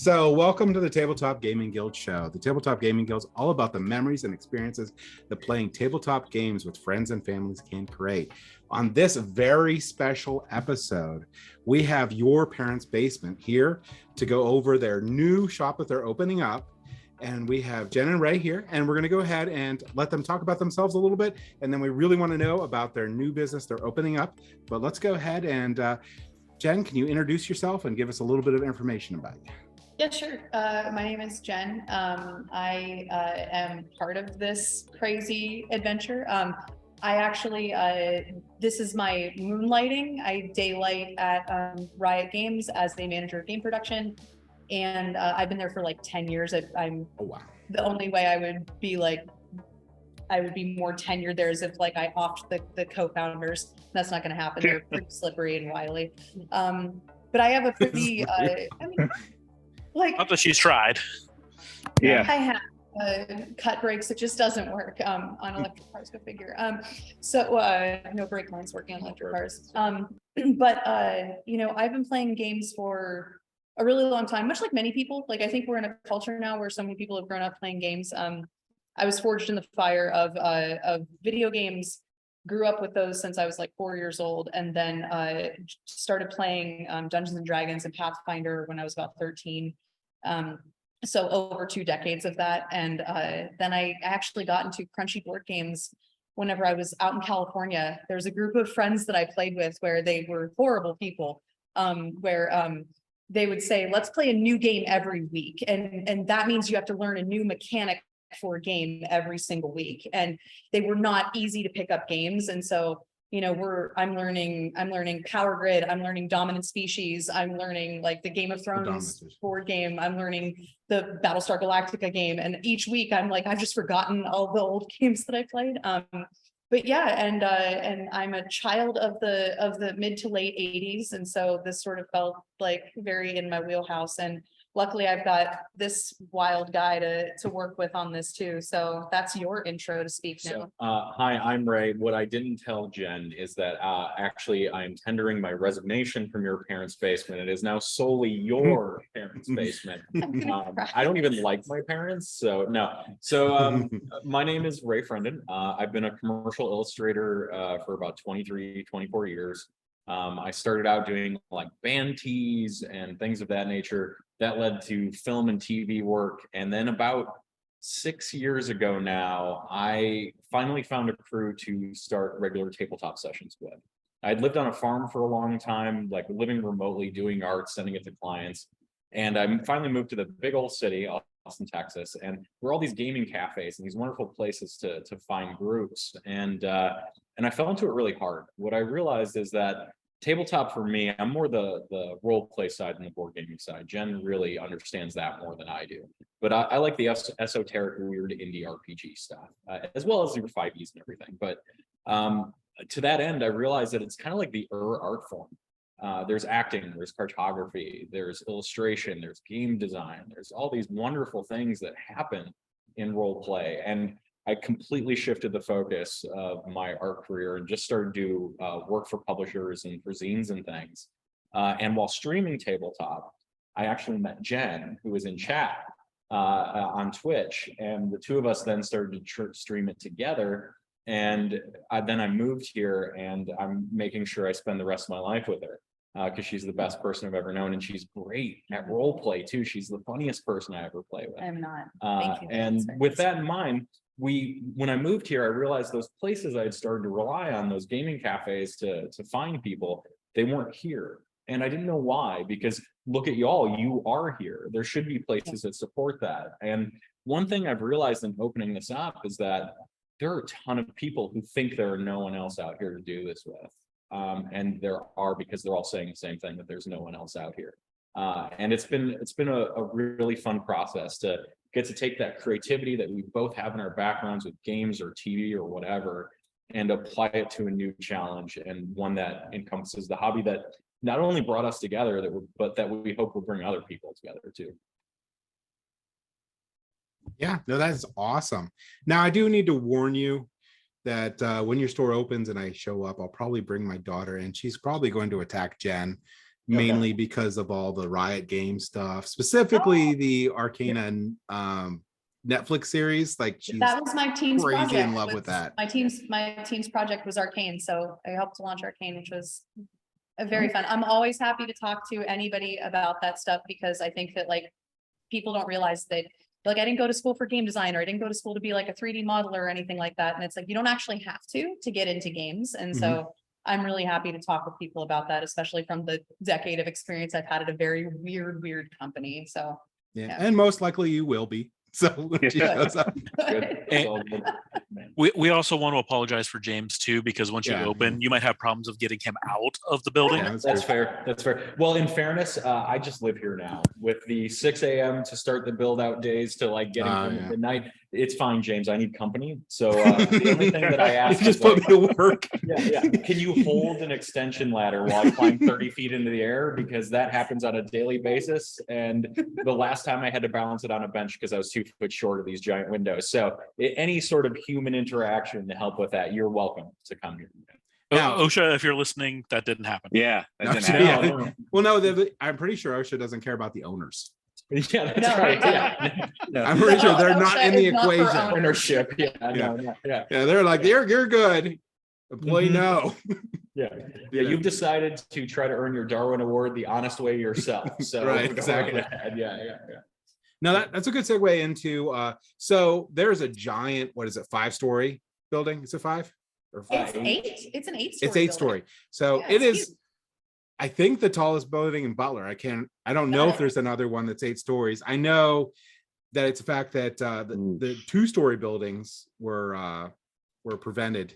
So welcome to the Tabletop Gaming Guild show. The Tabletop Gaming Guild is all about the memories and experiences that playing tabletop games with friends and families can create. On this very special episode, we have Your Parents' Basement here to go over their new shop that they're opening up. And we have Jen and Ray here, and we're going to go ahead and let them talk about themselves a little bit. And then we really want to know about their new business they're opening up. But let's go ahead and Jen, can you introduce yourself and give us a little bit of information about you? Yeah, sure. My name is Jen. I am part of this crazy adventure. I actually, this is my moonlighting. I daylight at Riot Games as the manager of game production. And I've been there for like 10 years. I'm Oh, wow. The only way I would be more tenured there is if like I offed the co-founders. That's not going to happen. They're pretty slippery and wily. But I have a pretty, not that she's tried. Yeah, I have cut brakes. It just doesn't work on electric cars. Go figure. No brake lines working on electric cars. But I've been playing games for a really long time, much like many people. Like I think we're in a culture now where so many people have grown up playing games. I was forged in the fire of video games. Grew up with those since I was like 4 years old, and then started playing Dungeons and Dragons and Pathfinder when I was about 13. So over 2 decades of that. And then I actually got into crunchy board games whenever I was out in California. There's a group of friends that I played with where they were horrible people, where they would say, let's play a new game every week. And that means you have to learn a new mechanic for a game every single week. And they were not easy to pick up games. And so I'm learning Power Grid, I'm learning Dominant Species, I'm learning like the Game of Thrones board game, I'm learning the Battlestar Galactica game, and each week I'm like, I've just forgotten all the old games that I played. But yeah, and I'm a child of the mid to late 80s, and so this sort of felt like very in my wheelhouse. And luckily I've got this wild guy to work with on this too. So that's your intro to speak now. So, hi, I'm Ray. What I didn't tell Jen is that actually I'm tendering my resignation from Your Parents' Basement. It is now solely Your Parents' Basement. I don't even like my parents, so no. So my name is Ray Frendon. I've been a commercial illustrator for about 23, 24 years. I started out doing like band tees and things of that nature. That led to film and TV work. And then about 6 years ago now, I finally found a crew to start regular tabletop sessions with. I'd lived on a farm for a long time, like living remotely, doing art, sending it to clients. And I finally moved to the big old city, Austin, Texas. And there are all these gaming cafes and these wonderful places to find groups. And I fell into it really hard. What I realized is that tabletop for me, I'm more the role play side than the board gaming side. Jen really understands that more than I do. But I like the esoteric, weird indie RPG stuff, as well as your 5e and everything. But to that end, I realized that it's kind of like the art form. There's acting, there's cartography, there's illustration, there's game design, there's all these wonderful things that happen in role play. And I completely shifted the focus of my art career and just started to do work for publishers and for zines and things. And while streaming tabletop, I actually met Jen, who was in chat on Twitch. And the two of us then started to stream it together. And then I moved here, and I'm making sure I spend the rest of my life with her because she's the best person I've ever known. And she's great at role play too. She's the funniest person I ever play with. I'm not. Thank you. And with that in mind, when I moved here, I realized those places I had started to rely on, those gaming cafes to find people, they weren't here. And I didn't know why, because look at y'all, you are here. There should be places that support that. And one thing I've realized in opening this up is that there are a ton of people who think there are no one else out here to do this with. And there are, because they're all saying the same thing, that there's no one else out here. And it's been a really fun process to get to take that creativity that we both have in our backgrounds with games or TV or whatever, and apply it to a new challenge, and one that encompasses the hobby that not only brought us together, but that we hope will bring other people together too. Yeah, no, that is awesome. Now, I do need to warn you that when your store opens and I show up, I'll probably bring my daughter, and she's probably going to attack Jen mainly because of all the Riot game stuff, specifically the Arcana Netflix series. Like she's That was my team's crazy project. in love with that. My team's project was Arcane, so I helped to launch Arcane, which was very fun. I'm always happy to talk to anybody about that stuff because I think that like people don't realize that like I didn't go to school for game design or I didn't go to school to be like a 3D modeler or anything like that. And it's like you don't actually have to get into games. And so I'm really happy to talk with people about that, especially from the decade of experience I've had at a very weird company. So yeah. And most likely you will be. So we also want to apologize for James too, because once you open, you might have problems of getting him out of the building. Yeah, that's fair. That's fair. Well, in fairness, I just live here now with the 6 a.m. to start the build out days to like getting home at midnight. It's fine, James. I need company. So the only thing that I ask just put me to work. Yeah. Can you hold an extension ladder while I climb 30 feet into the air? Because that happens on a daily basis. And the last time I had to balance it on a bench because I was 2 foot short of these giant windows. So any sort of human interaction to help with that, you're welcome to come here. Now, OSHA, if you're listening, that didn't happen. Yeah. That didn't happen. No. Well, no, I'm pretty sure OSHA doesn't care about the owners. Yeah, that's right. Yeah. No. I'm pretty sure they're not in the equation. Ownership. Yeah. They're like, you're good. Employee, no. Yeah. You've decided to try to earn your Darwin Award the honest way yourself. So right, exactly. Yeah. Now that's a good segue into so there's a giant, what is it, 5-story building? Is it 5 or 5? It's 8. It's an 8-story. It's 8-story. So it is huge. I think the tallest building in Butler. I don't know if there's another one that's 8 stories. I know that it's a fact that the 2-story buildings were prevented,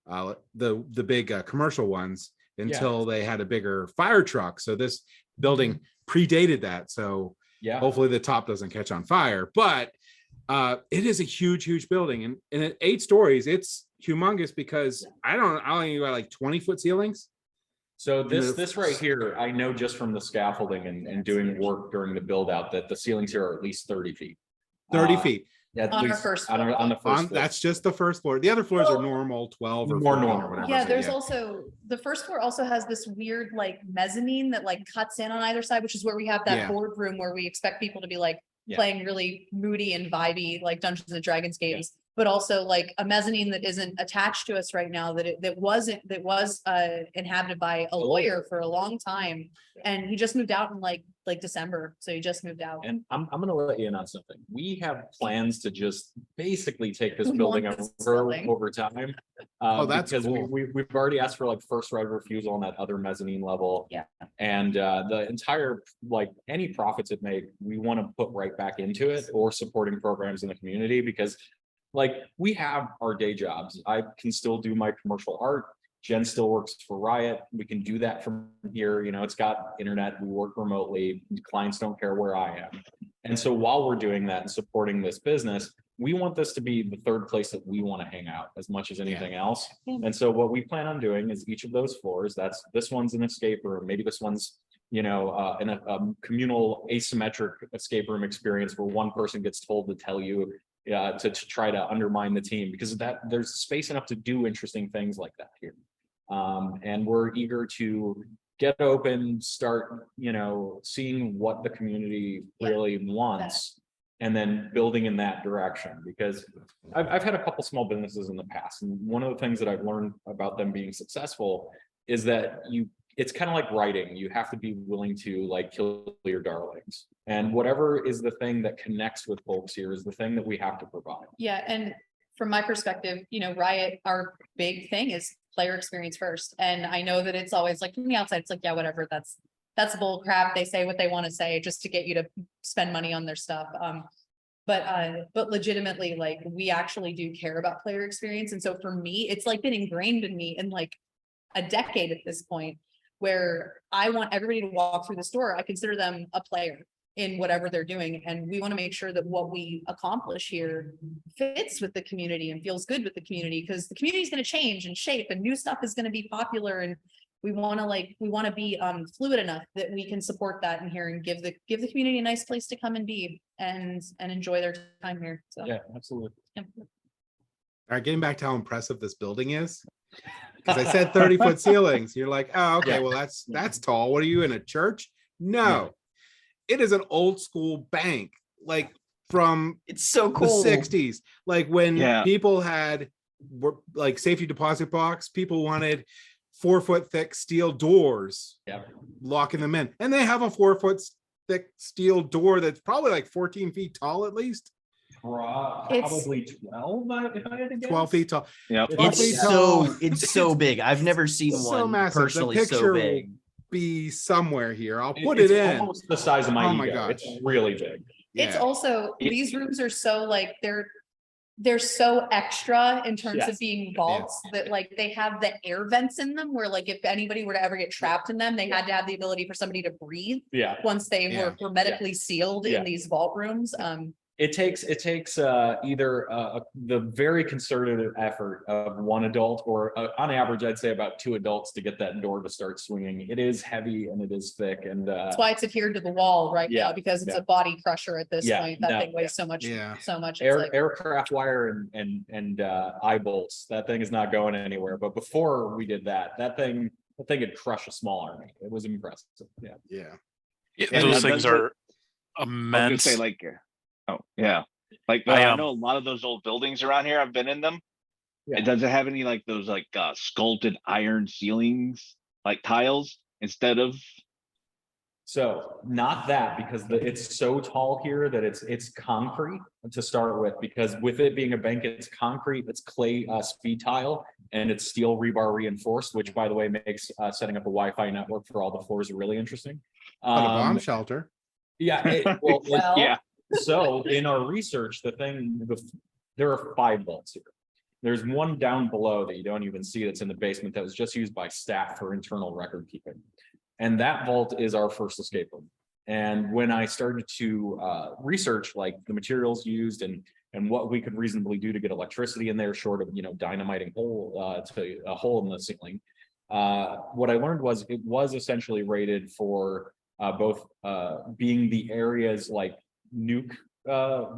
the big commercial ones, until they had a bigger fire truck. So this building predated that. So hopefully the top doesn't catch on fire. But it is a huge building, and at 8 stories, it's humongous because I don't know about like 20-foot ceilings. So this right here, I know just from the scaffolding and doing work during the build out that the ceilings here are at least 30 feet. 30 feet. On our first floor. On the first floor. That's just the first floor. The other floors are normal 12 or more 14 normal. or whatever. Yeah, there's also the first floor also has this weird like mezzanine that like cuts in on either side, which is where we have that boardroom where we expect people to be like playing really moody and vibey like Dungeons and Dragons games. But also like a mezzanine that isn't attached to us right now, that was inhabited by a lawyer for a long time, and he just moved out in like December, so he just moved out. And I'm gonna let you in on something. We have plans to just basically take this building over time. That's because cool. we've already asked for like first right of refusal on that other mezzanine level. Yeah. And the entire like any profits it made, we want to put right back into it or supporting programs in the community, because like we have our day jobs. I can still do my commercial art. Jen still works for Riot. We can do that from here. You know, it's got internet. We work remotely. Clients don't care where I am. And so while we're doing that and supporting this business, we want this to be the third place that we want to hang out as much as anything else. And so what we plan on doing is each of those floors, this one's an escape room. Maybe this one's, in a communal asymmetric escape room experience where one person gets told to tell you to try to undermine the team, because there's space enough to do interesting things like that here. And we're eager to get open, start, seeing what the community really wants, and then building in that direction. Because I've had a couple small businesses in the past, and one of the things that I've learned about them being successful is that it's kind of like writing. You have to be willing to like kill your darlings, and whatever is the thing that connects with folks here is the thing that we have to provide. Yeah, and from my perspective, Riot, our big thing is player experience first. And I know that it's always like from the outside, it's like, yeah, whatever, that's bull crap. They say what they want to say just to get you to spend money on their stuff. But legitimately, like we actually do care about player experience. And so for me, it's like been ingrained in me in like a decade at this point, where I want everybody to walk through the store. I consider them a player in whatever they're doing. And we want to make sure that what we accomplish here fits with the community and feels good with the community, because the community is going to change and shape and new stuff is going to be popular. And we want to be fluid enough that we can support that in here and give the community a nice place to come and be and enjoy their time here. So yeah, absolutely. Yeah. All right, getting back to how impressive this building is. because I said 30-foot ceilings. You're like, oh, okay, Yeah. well, that's tall. What are you, in a church? No, it is an old school bank, like from It's so the cool. 60s, like when Yeah. people were like safety deposit box, people wanted 4-foot thick steel doors, Yeah. locking them in, and they have a 4-foot thick steel door that's probably like 14 feet tall at least. Probably 12, if I had to guess. 12 feet tall. Yeah. It's so big. I've never seen So one massive. The personally picture so big. be somewhere here. I'll put It's it in. almost the size of my Oh my ego. gosh. It's really big. It's Yeah. also, these rooms are so like, they're so extra in terms Yes. of being vaults that like they have the air vents in them where like if anybody were to ever get trapped in them, they had to have the ability for somebody to breathe Yeah. once they Yeah. were hermetically sealed Yeah. in these vault rooms. It takes either the very concerted effort of one adult or on average, I'd say about 2 adults to get that door to start swinging. It is heavy and it is thick, and That's why it's adhered to the wall right Yeah, now, because it's yeah. a body crusher at this Yeah, point. That no, thing weighs yeah. so much, Yeah. so much. It's like, aircraft wire and eye bolts. That thing is not going anywhere. But before we did that thing could crush a small army. It was impressive. Yeah. Yeah. And Those does things it- are I was gonna immense. say like, oh yeah, like I know a lot of those old buildings around here. I've been in them. Yeah. It doesn't have any like those like sculpted iron ceilings, like tiles instead of. So not that, because it's so tall here that it's concrete to start with, because with it being a bank, it's concrete, it's clay speed tile, and it's steel rebar reinforced, which by the way makes setting up a Wi-Fi network for all the floors really interesting. But a bomb shelter. Yeah. well, Yeah. So in our research, there are 5 vaults here. There's one down below that you don't even see that's in the basement that was just used by staff for internal record keeping. And that vault is our first escape room. And when I started to research like the materials used and what we could reasonably do to get electricity in there, short of dynamiting a hole in the ceiling, what I learned was it was essentially rated for both being the area's like nuke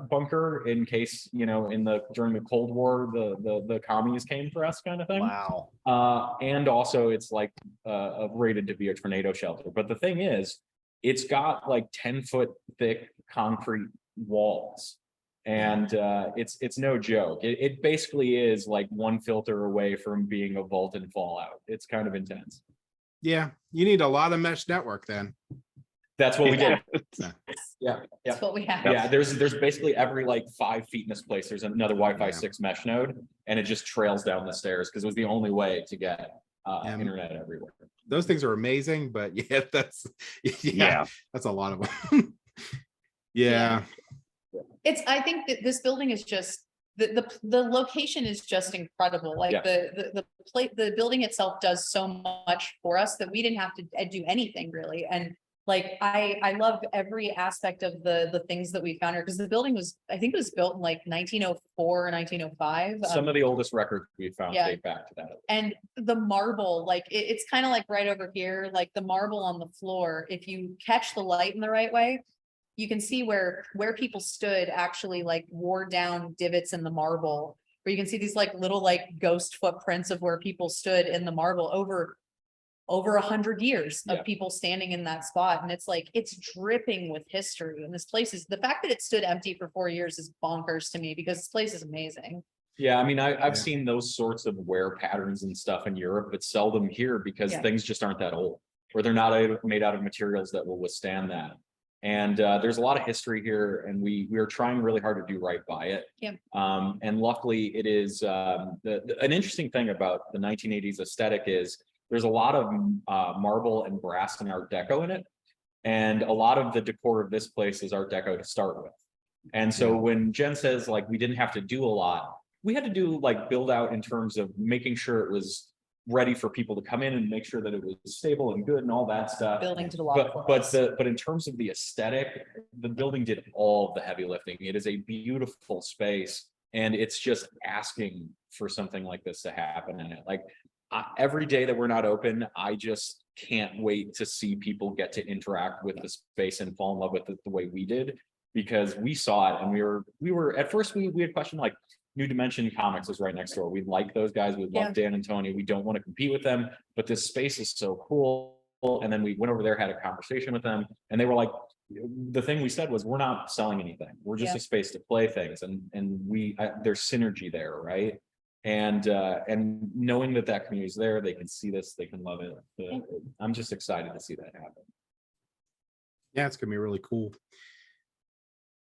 bunker in case during the Cold War the commies came for us kind of thing. Wow. And also it's like rated to be a tornado shelter. But the thing is, it's got like 10-foot thick concrete walls, and it's no joke. It basically is like one filter away from being a vault and fallout. It's kind of intense. Yeah. You need a lot of mesh network then. That's what we did. Yeah. Yeah. that's what we have. Yeah, there's basically every like 5 feet in this place, there's another Wi-Fi Yeah. 6 mesh node, and it just trails down the stairs because it was the only way to get Yeah. internet everywhere. Those things are amazing, but yeah, that's Yeah. that's a lot of them. Yeah. I think that this building is just, the location is just incredible. Like Yeah. the building itself does so much for us that we didn't have to do anything really. And like, I love every aspect of the things that we found here, because the building I think it was built in like 1904 or 1905. Some of the oldest records we found yeah. date back to that. And the marble, like it's kind of like right over here, like the marble on the floor, if you catch the light in the right way, you can see where people stood actually like wore down divots in the marble, where you can see these like little like ghost footprints of where people stood in the marble over 100 years of Yeah. people standing in that spot. And it's like, it's dripping with history. And this place is, the fact that it stood empty for 4 years is bonkers to me, because this place is amazing. Yeah, I mean, I've Yeah. seen those sorts of wear patterns and stuff in Europe, but seldom here because Yeah. things just aren't that old, or they're not made out of materials that will withstand that. And there's a lot of history here, and we are trying really hard to do right by it. Yeah. And luckily, it is an interesting thing about the 1980s aesthetic is there's a lot of marble and brass and Art Deco in it, and a lot of the decor of this place is Art Deco to start with. And so when Jen says like we didn't have to do a lot, we had to do like build out in terms of making sure it was ready for people to come in and make sure that it was stable and good and all that stuff. Building to the lot. But in terms of the aesthetic, the building did all of the heavy lifting. It is a beautiful space, and it's just asking for something like this to happen in it. Like every day that we're not open, I just can't wait to see people get to interact with the space and fall in love with it the way we did, because we saw it and we were at first we had questioned like, New Dimension Comics is right next door. We like those guys. We love Dan and Tony. We don't want to compete with them, but this space is so cool. And then we went over there, had a conversation with them, and they were like, the thing we said was, we're not selling anything. We're just a space to play things. And there's synergy there, right? And knowing that community is there, they can see this, they can love it. I'm just excited to see that happen. Yeah, it's gonna be really cool.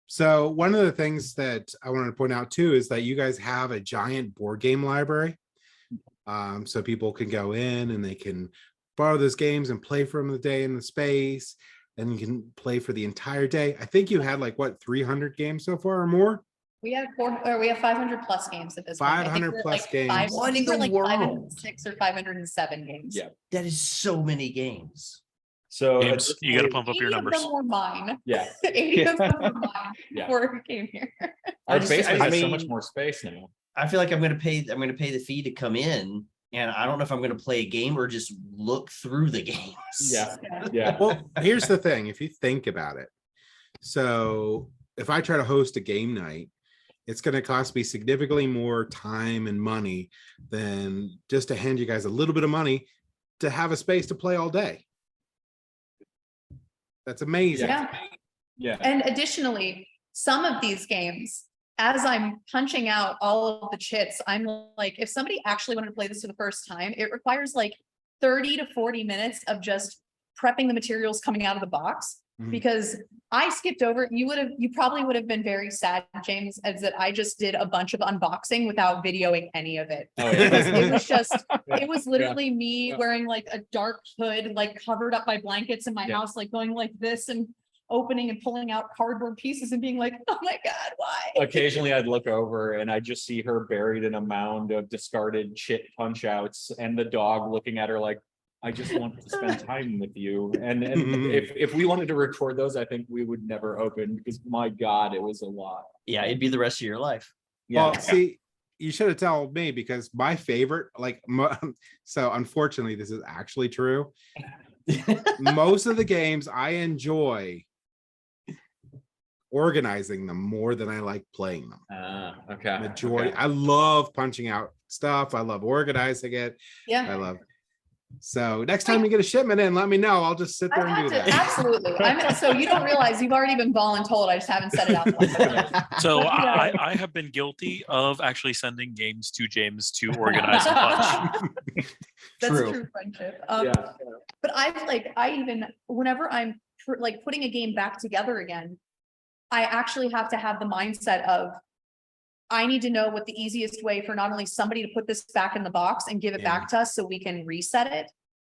So one of the things that I wanted to point out too is that you guys have a giant board game library. So people can go in and they can borrow those games and play for them the day in the space, and you can play for the entire day. I think you had like what, 300 games so far or more? We have 500 plus games at this point. 500 plus games. What in the like world? 506 or 507 games. Yeah. That is so many games. So James, you got to pump up your 80 of numbers. them were mine. Yeah. 80 of them were mine Yeah. before I came here. Our I basement has so mean- much more space now. I feel like I'm gonna pay the fee to come in, and I don't know if I'm gonna play a game or just look through the games. Yeah. Yeah. Well, here's the thing, if you think about it. So if I try to host a game night, it's going to cost me significantly more time and money than just to hand you guys a little bit of money to have a space to play all day. That's amazing. Yeah. Yeah. And additionally, some of these games, as I'm punching out all of the chits, I'm like, if somebody actually wanted to play this for the first time, it requires like 30 to 40 minutes of just prepping the materials coming out of the box. Mhm. Because I skipped over, you probably would have been very sad, James, as that I just did a bunch of unboxing without videoing any of it. Oh, yeah. It was literally me Yeah. wearing like a dark hood, like covered up by blankets in my Yeah. house, like going like this and opening and pulling out cardboard pieces and being like, oh my God, why? Occasionally I'd look over and I just see her buried in a mound of discarded chit punch outs, and the dog looking at her like, I just want to spend time with you. And if we wanted to record those, I think we would never open, because my God, it was a lot. Yeah, it'd be the rest of your life. Yeah. Well, see, you should have told me, because my favorite, so unfortunately, this is actually true. Most of the games I enjoy organizing them more than I like playing them. Okay. Majority. Okay. I love punching out stuff. I love organizing it. Yeah. I love. So next time you get a shipment in, let me know. I'll just sit there and do that. Absolutely. So you don't realize you've already been voluntold. I just haven't said it out loud. So Yeah. I have been guilty of actually sending games to James to organize and punch. That's True. true friendship. Yeah. But whenever I'm putting a game back together again, I actually have to have the mindset of, I need to know what the easiest way for not only somebody to put this back in the box and give it back to us so we can reset it,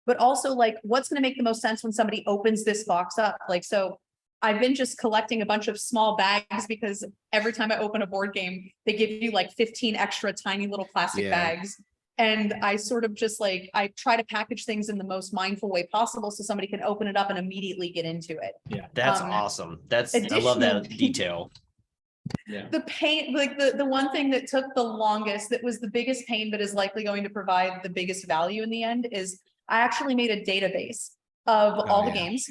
but also like, what's going to make the most sense when somebody opens this box up? Like, so I've been just collecting a bunch of small bags, because every time I open a board game, they give you like 15 extra tiny little plastic bags. And I sort of just like, I try to package things in the most mindful way possible so somebody can open it up and immediately get into it. Yeah. That's Um, awesome. I love that detail. Yeah. The pain, like the one thing that took the longest, that was the biggest pain, but is likely going to provide the biggest value in the end, is I actually made a database of all the games.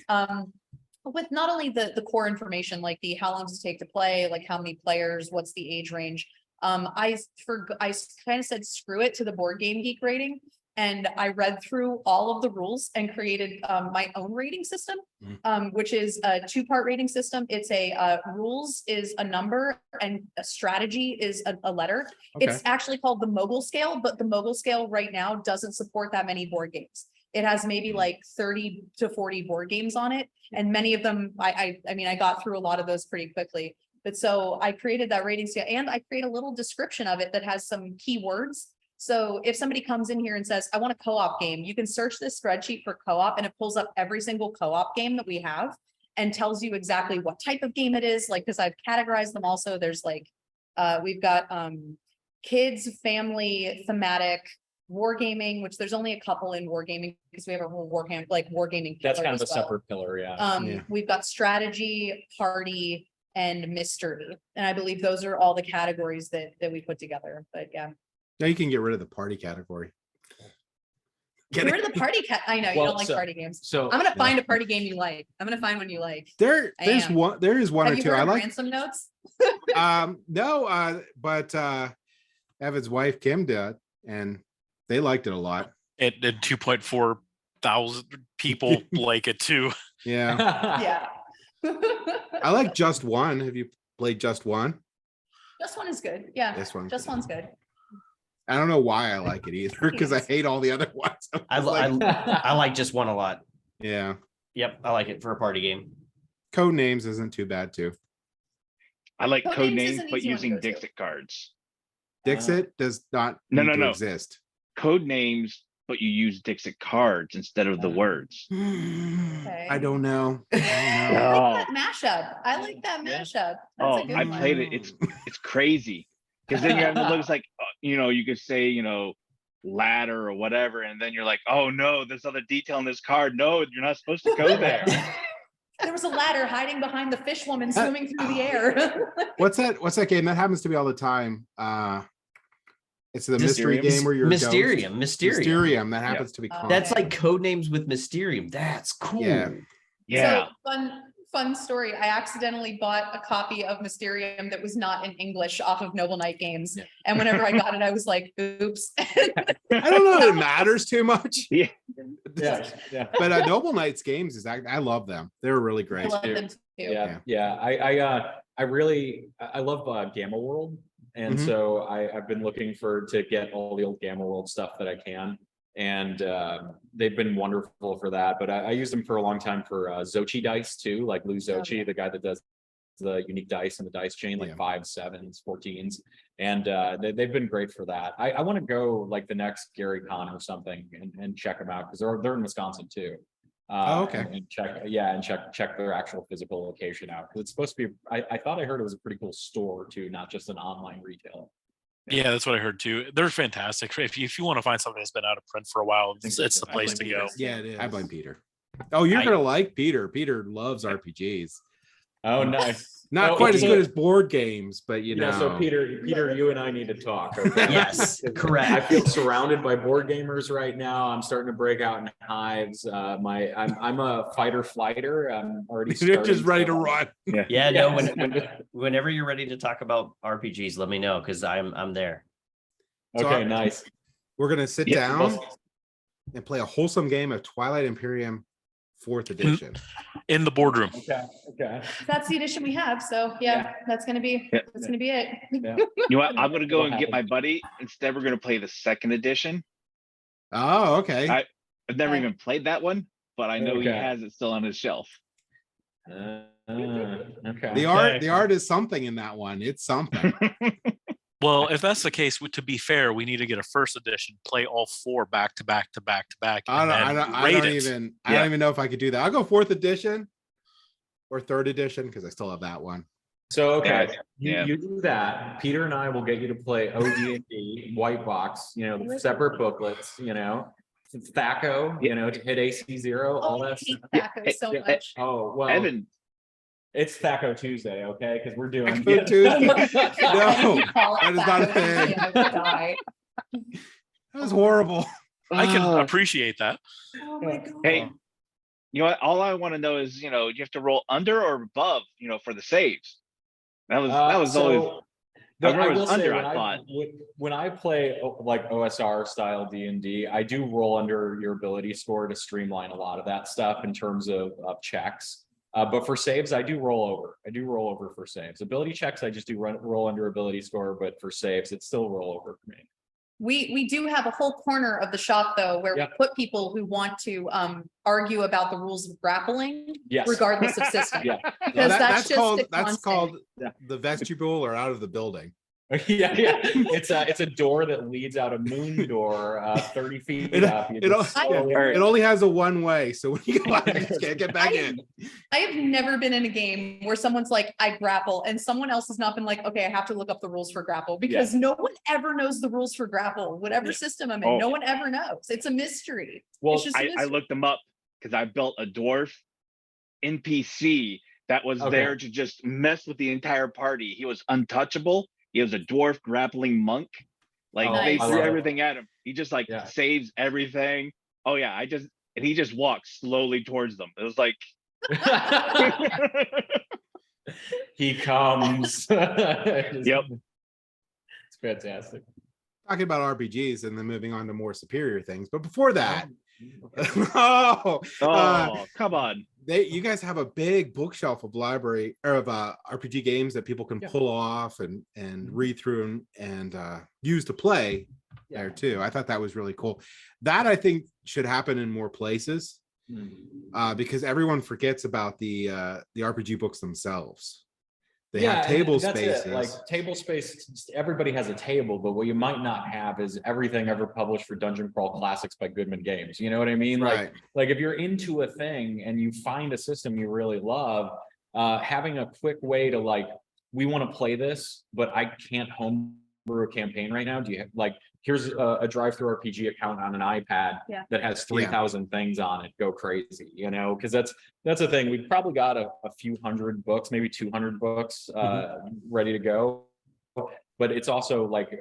With not only the core information, like how long does it take to play, like how many players, what's the age range. I kind of said, screw it to the Board Game Geek rating. And I read through all of the rules and created my own rating system, which is a 2-part rating system. It's rules is a number and a strategy is a letter. Okay. It's actually called the Mogul scale, but the Mogul scale right now doesn't support that many board games. It has maybe like 30 to 40 board games on it. And many of them, I mean, I got through a lot of those pretty quickly. But so I created that rating scale, and I create a little description of it that has some keywords. So if somebody comes in here and says, I want a co-op game, you can search this spreadsheet for co-op, and it pulls up every single co-op game that we have and tells you exactly what type of game it is. Like, because I've categorized them also. There's like, we've got kids, family, thematic, wargaming, which there's only a couple in wargaming because we have a whole wargaming. That's pillar kind of a as well. separate pillar. Yeah. Yeah. We've got strategy, party, and mystery. And I believe those are all the categories that we put together. But yeah. Now you can get rid of the party category. Get rid of the party cat. I know you Well, don't like so- party games. So I'm gonna find a party game you like. I'm gonna find one you like. There is am. one Have or you two heard I of like. ransom notes? No, but Evan's wife Kim did, and they liked it a lot. It did 2.4 thousand people like it too. Yeah. Yeah. I like Just One. Have you played Just One? Just One is good. Yeah. This one. Just One's good. I don't know why I like it either, because I hate all the other ones. I like Just One a lot. Yeah. Yep, I like it for a party game. Code Names isn't too bad too. I like Codenames code is names, an but easy one to using go to. Dixit cards. Dixit does not No, need no, to no. exist. Code names, but you use Dixit cards instead of the words. I don't know. I Oh. like that mashup. I like that Yeah. mashup. That's Oh, a good I one. played it. It's crazy because then it looks like you could say ladder or whatever, and then you're like, oh no, there's other detail in this card. No, you're not supposed to go there. There was a ladder hiding behind the fish woman swimming through the air. What's that game? That happens to me all the time. It's the mystery game where you're a ghost. Mysterium. That happens to be common. That's like code names with Mysterium. That's cool. Yeah. So fun story. I accidentally bought a copy of Mysterium that was not in English off of Noble Knight Games. Yeah. And whenever I got it, I was like, oops. I don't know if it matters too much. Yeah. But Noble Knights games I love them. They're really I great. love them too. Yeah. I love Gamma World. And Mhm. so I've been looking to get all the old Gamma World stuff that I can. And they've been wonderful for that. But I used them for a long time for Xochi dice too, like Lou Xochi, the guy that does the unique dice and the dice chain, like 5s, 7s, 14s. And they've been great for that. I want to go like the next Gary Con or something and check them out because they're in Wisconsin too. Okay. And check their actual physical location out. Because it's supposed to be, I thought I heard it was a pretty cool store too, not just an online retailer. Yeah, that's what I heard too. They're fantastic. If you want to find something that's been out of print for a while, it's the place to go. Yeah, it is. I blame Peter. Oh, you're gonna like Peter. Peter loves RPGs. Oh, nice. Not quite as good as board games, but you know. So Peter, you and I need to talk. Okay? Yes, correct. I feel surrounded by board gamers right now. I'm starting to break out in hives. I'm a fighter flighter. I'm already You're just ready to run. Yeah, no. Whenever you're ready to talk about RPGs, let me know because I'm there. Okay, nice. We're gonna sit down and play a wholesome game of Twilight Imperium 4th edition in the boardroom. Okay. That's the edition we have. So that's gonna be it. Yeah. You know what? I'm gonna go and get my buddy. Instead, we're gonna play the 2nd edition. Oh, okay. I've never even played that one, but I know he has it still on his shelf. Okay. The art is something in that one. It's something. Well, if that's the case, to be fair, we need to get a 1st edition, play all 4 back to back to back to back. I don't even know if I could do that. I'll go 4th edition or 3rd edition because I still have that one. So you do that. Peter and I will get you to play OD&D, white box, the separate booklets, THACO, to hit AC0, all that stuff. THACO so much. Oh well, Evan. It's THACO Tuesday, okay? Because we're doing THACO Tuesday. No, that is not a thing. I would die. That was horrible. I can appreciate that. Oh my God. Hey, you know what? All I want to know is, you have to roll under or above, for the saves. That was always. I remember it was under. I thought when I play like OSR style D&D, I do roll under your ability score to streamline a lot of that stuff in terms of checks. But for saves, I do roll over. For saves. Ability checks, I just do roll under ability score, but for saves, it's still roll over for me. We do have a whole corner of the shop though, where we put people who want to argue about the rules of grappling, regardless of system. Because that's called the vestibule or out of the building. It's a door that leads out a moon door 30 feet up. It only has a one way, so when you go out, you just can't get back in. I have never been in a game where someone's like, I grapple, and someone else has not been like, okay, I have to look up the rules for grapple, because no one ever knows the rules for grapple, whatever system I'm in. No one ever knows. It's a mystery. Well, I looked them up because I built a dwarf NPC that was there to just mess with the entire party. He was untouchable. He was a dwarf grappling monk. Like they threw everything at him. He just saves everything. Oh yeah, and he just walks slowly towards them. It was like he comes. Yep. It's fantastic. talking about RPGs and then moving on to more superior things. But before that, oh, come on. You guys have a big bookshelf of library or of RPG games that people can pull off and read through and use to play there too. I thought that was really cool. That I think should happen in more places because everyone forgets about the RPG books themselves. They have table spaces. Like table space, everybody has a table, but what you might not have is everything ever published for Dungeon Crawl Classics by Goodman Games. You know what I mean? Right. Like if you're into a thing and you find a system you really love, having a quick way to like, we want to play this, but I can't homebrew a campaign right now. Do you have like, here's a drive-through RPG account on an iPad that has 3,000 things on it. Go crazy, you know, because that's the thing. We've probably got a few hundred books, maybe 200 books ready to go. But it's also like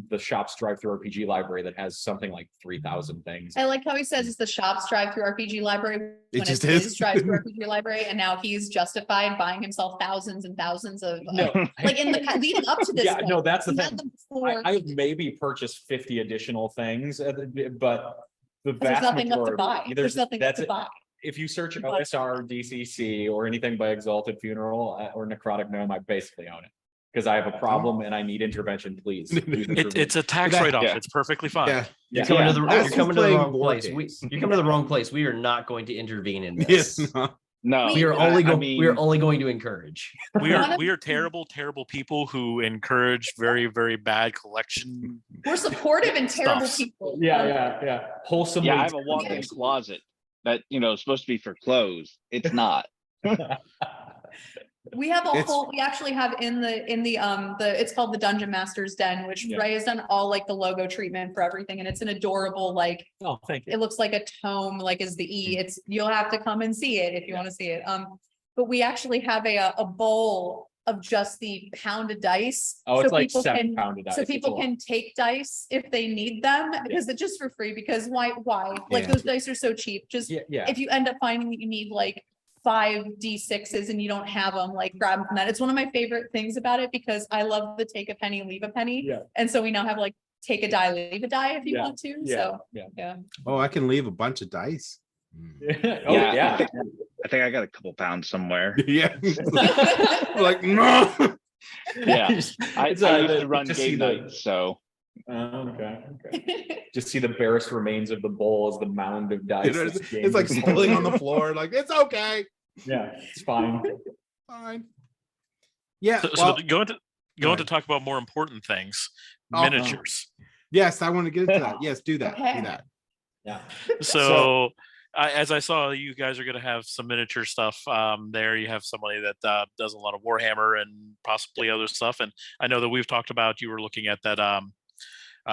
the shop's drive-through RPG library that has something like 3,000 things. I like how he says it's the shop's drive-through RPG library when It just it's is. his drive-through RPG library, and now he's justified buying himself thousands and thousands of like in the leading up to this. Yeah, no, that's the he had thing. them before. I've maybe purchased 50 additional things, but the There's vast nothing left to majority, buy. There's nothing left to buy. If you search OSR, DCC, or anything by Exalted Funeral or Necrotic Gnome, I basically own it. Because I have a problem and I need intervention, please. It's a tax write-off. It's perfectly fine. You're coming to the wrong board place. You're coming to the wrong place. We are not going to intervene in Yes. this. No, We are only going to encourage. We are terrible people who encourage very, very bad collection. We're supportive and terrible Stuffs. people. Yeah. Wholesomely. I have a walk-in closet that, is supposed to be for clothes. It's not. We have we actually have in the it's called the Dungeon Master's Den, which Ray has done all like the logo treatment for everything. And it's an adorable, like, Oh, thank you. it looks like a tome, like is the E. You'll have to come and see it if you want to see it. But we actually have a bowl of just the pounded dice. Oh, it's so like people 7 pounded dice. So It's a people lot. can take dice if they need them because it's just for free, because why? Like those dice are so cheap. Just if you end up finding that you need like 5 D6s and you don't have them, like grab them from that. It's one of my favorite things about it because I love the take a penny, leave a penny. Yeah. And so we now have like take a die, leave a die if you want to. So Oh, I can leave a bunch of dice. I think I got a couple pounds somewhere. Yeah. Like, no. Yeah. I used to run game nights, so. Okay. Just see the barest remains of the bowl as the mound of dice. It's like spilling on the floor. Like, it's okay. Yeah, it's fine. Fine. Yeah. So going to talk about more important things, miniatures. Yes, I want to get into that. Yes, do that. Okay. Do that. Yeah. So as I saw, you guys are going to have some miniature stuff there. You have somebody that does a lot of Warhammer and possibly other stuff. And I know that we've talked about, you were looking at that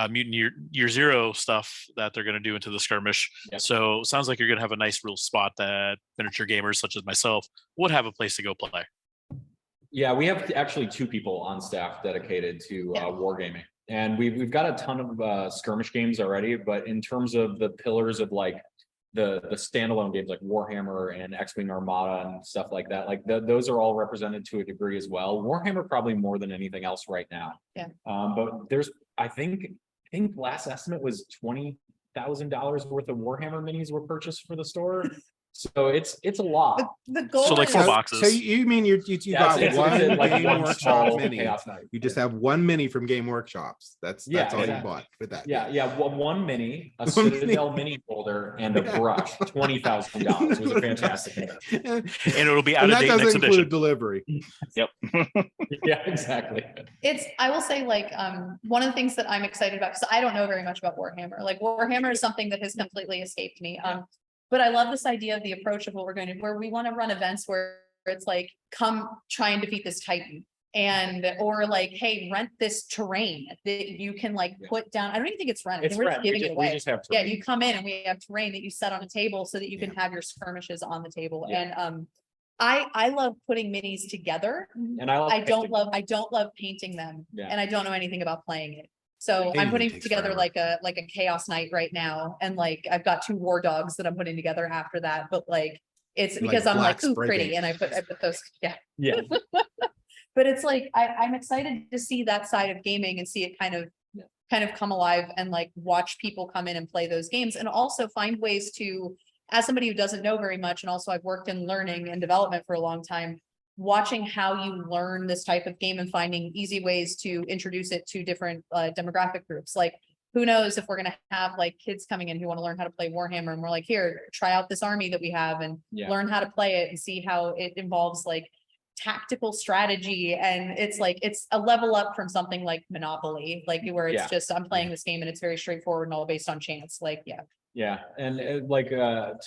Mutant Year Zero stuff that they're going to do into the skirmish. Yep. So it sounds like you're going to have a nice real spot that miniature gamers such as myself would have a place to go play. Yeah, we have actually 2 people on staff dedicated to wargaming, and we've got a ton of skirmish games already. But in terms of the pillars of like the standalone games like Warhammer and X-Wing Armada and stuff like that, like those are all represented to a degree as well. Warhammer probably more than anything else right now. Yeah. But there's I think last estimate was $20,000 worth of Warhammer minis were purchased for the store. So it's a lot. The goal So like is 4 boxes. So you mean you got it's one like Game one Workshop small mini? Chaos Knight. You just have one mini from Game Workshops. That's all exactly. you bought with that. Yeah. One mini, a Citadel mini folder, and a brush. $20,000. It was a fantastic thing. And it'll be out of that date doesn't next include edition. delivery. Yep. Yeah, exactly. I will say, like, one of the things that I'm excited about, because I don't know very much about Warhammer. Like, Warhammer is something that has completely escaped me. But I love this idea of the approach of what we're going to, where we want to run events where it's like, come try and defeat this Titan. Or like, hey, rent this terrain that you can like put down. I don't even think it's rent. I think we're just giving it away. We just have Yeah, you come in and we have terrain that you set on a table so that you can have your skirmishes on the table. Yeah. And I love putting minis together. And I don't love painting them, Yeah. and I don't know anything about playing it. So Painting I'm putting takes together forever. like a Chaos Knight right now, and like I've got 2 war dogs that I'm putting together after that. But like it's Like because I'm black like, ooh, spray pretty, paint. and I put those, yeah. Yeah. But it's like I'm excited to see that side of gaming and see it kind kind of come alive and like watch people come in and play those games, and also find ways to, as somebody who doesn't know very much, and also I've worked in learning and development for a long time, watching how you learn this type of game and finding easy ways to introduce it to different demographic groups. Like, who knows if we're going to have like kids coming in who want to learn how to play Warhammer, and we're like, here, try out this army that we have and learn how to play it and see how it involves like tactical strategy. And it's like, it's a level up from something like Monopoly, like where it's just, I'm playing this game and it's very straightforward and all based on chance. Like, Yeah, and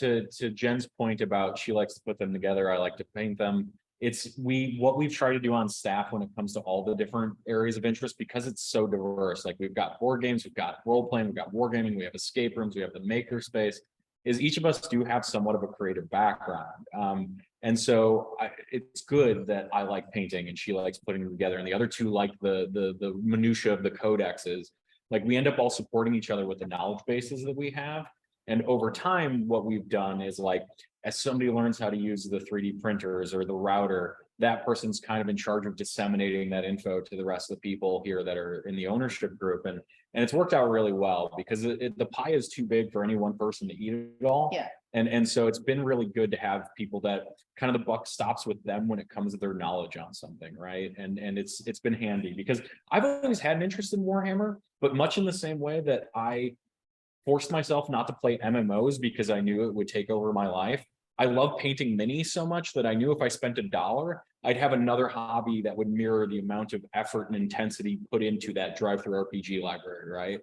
to Jen's point about she likes to put them together, I like to paint them. What we've tried to do on staff when it comes to all the different areas of interest, because it's so diverse. Like, we've got board games, we've got role playing, we've got wargaming, we have escape rooms, we have the makerspace. Is each of us do have somewhat of a creative background, and so it's good that I like painting and she likes putting them together, and the other two like the minutia of the codexes. Like, we end up all supporting each other with the knowledge bases that we have. And over time, what we've done is, like, as somebody learns how to use the 3D printers or the router, that person's kind of in charge of disseminating that info to the rest of the people here that are in the ownership group. And it's worked out really well, because the pie is too big for any one person to eat it all. Yeah. And so it's been really good to have people that kind of the buck stops with them when it comes to their knowledge on something, right? And it's been handy, because I've always had an interest in Warhammer, but much in the same way that I forced myself not to play MMOs because I knew it would take over my life. I love painting minis so much that I knew if I spent $1, I'd have another hobby that would mirror the amount of effort and intensity put into that drive-through RPG library, right?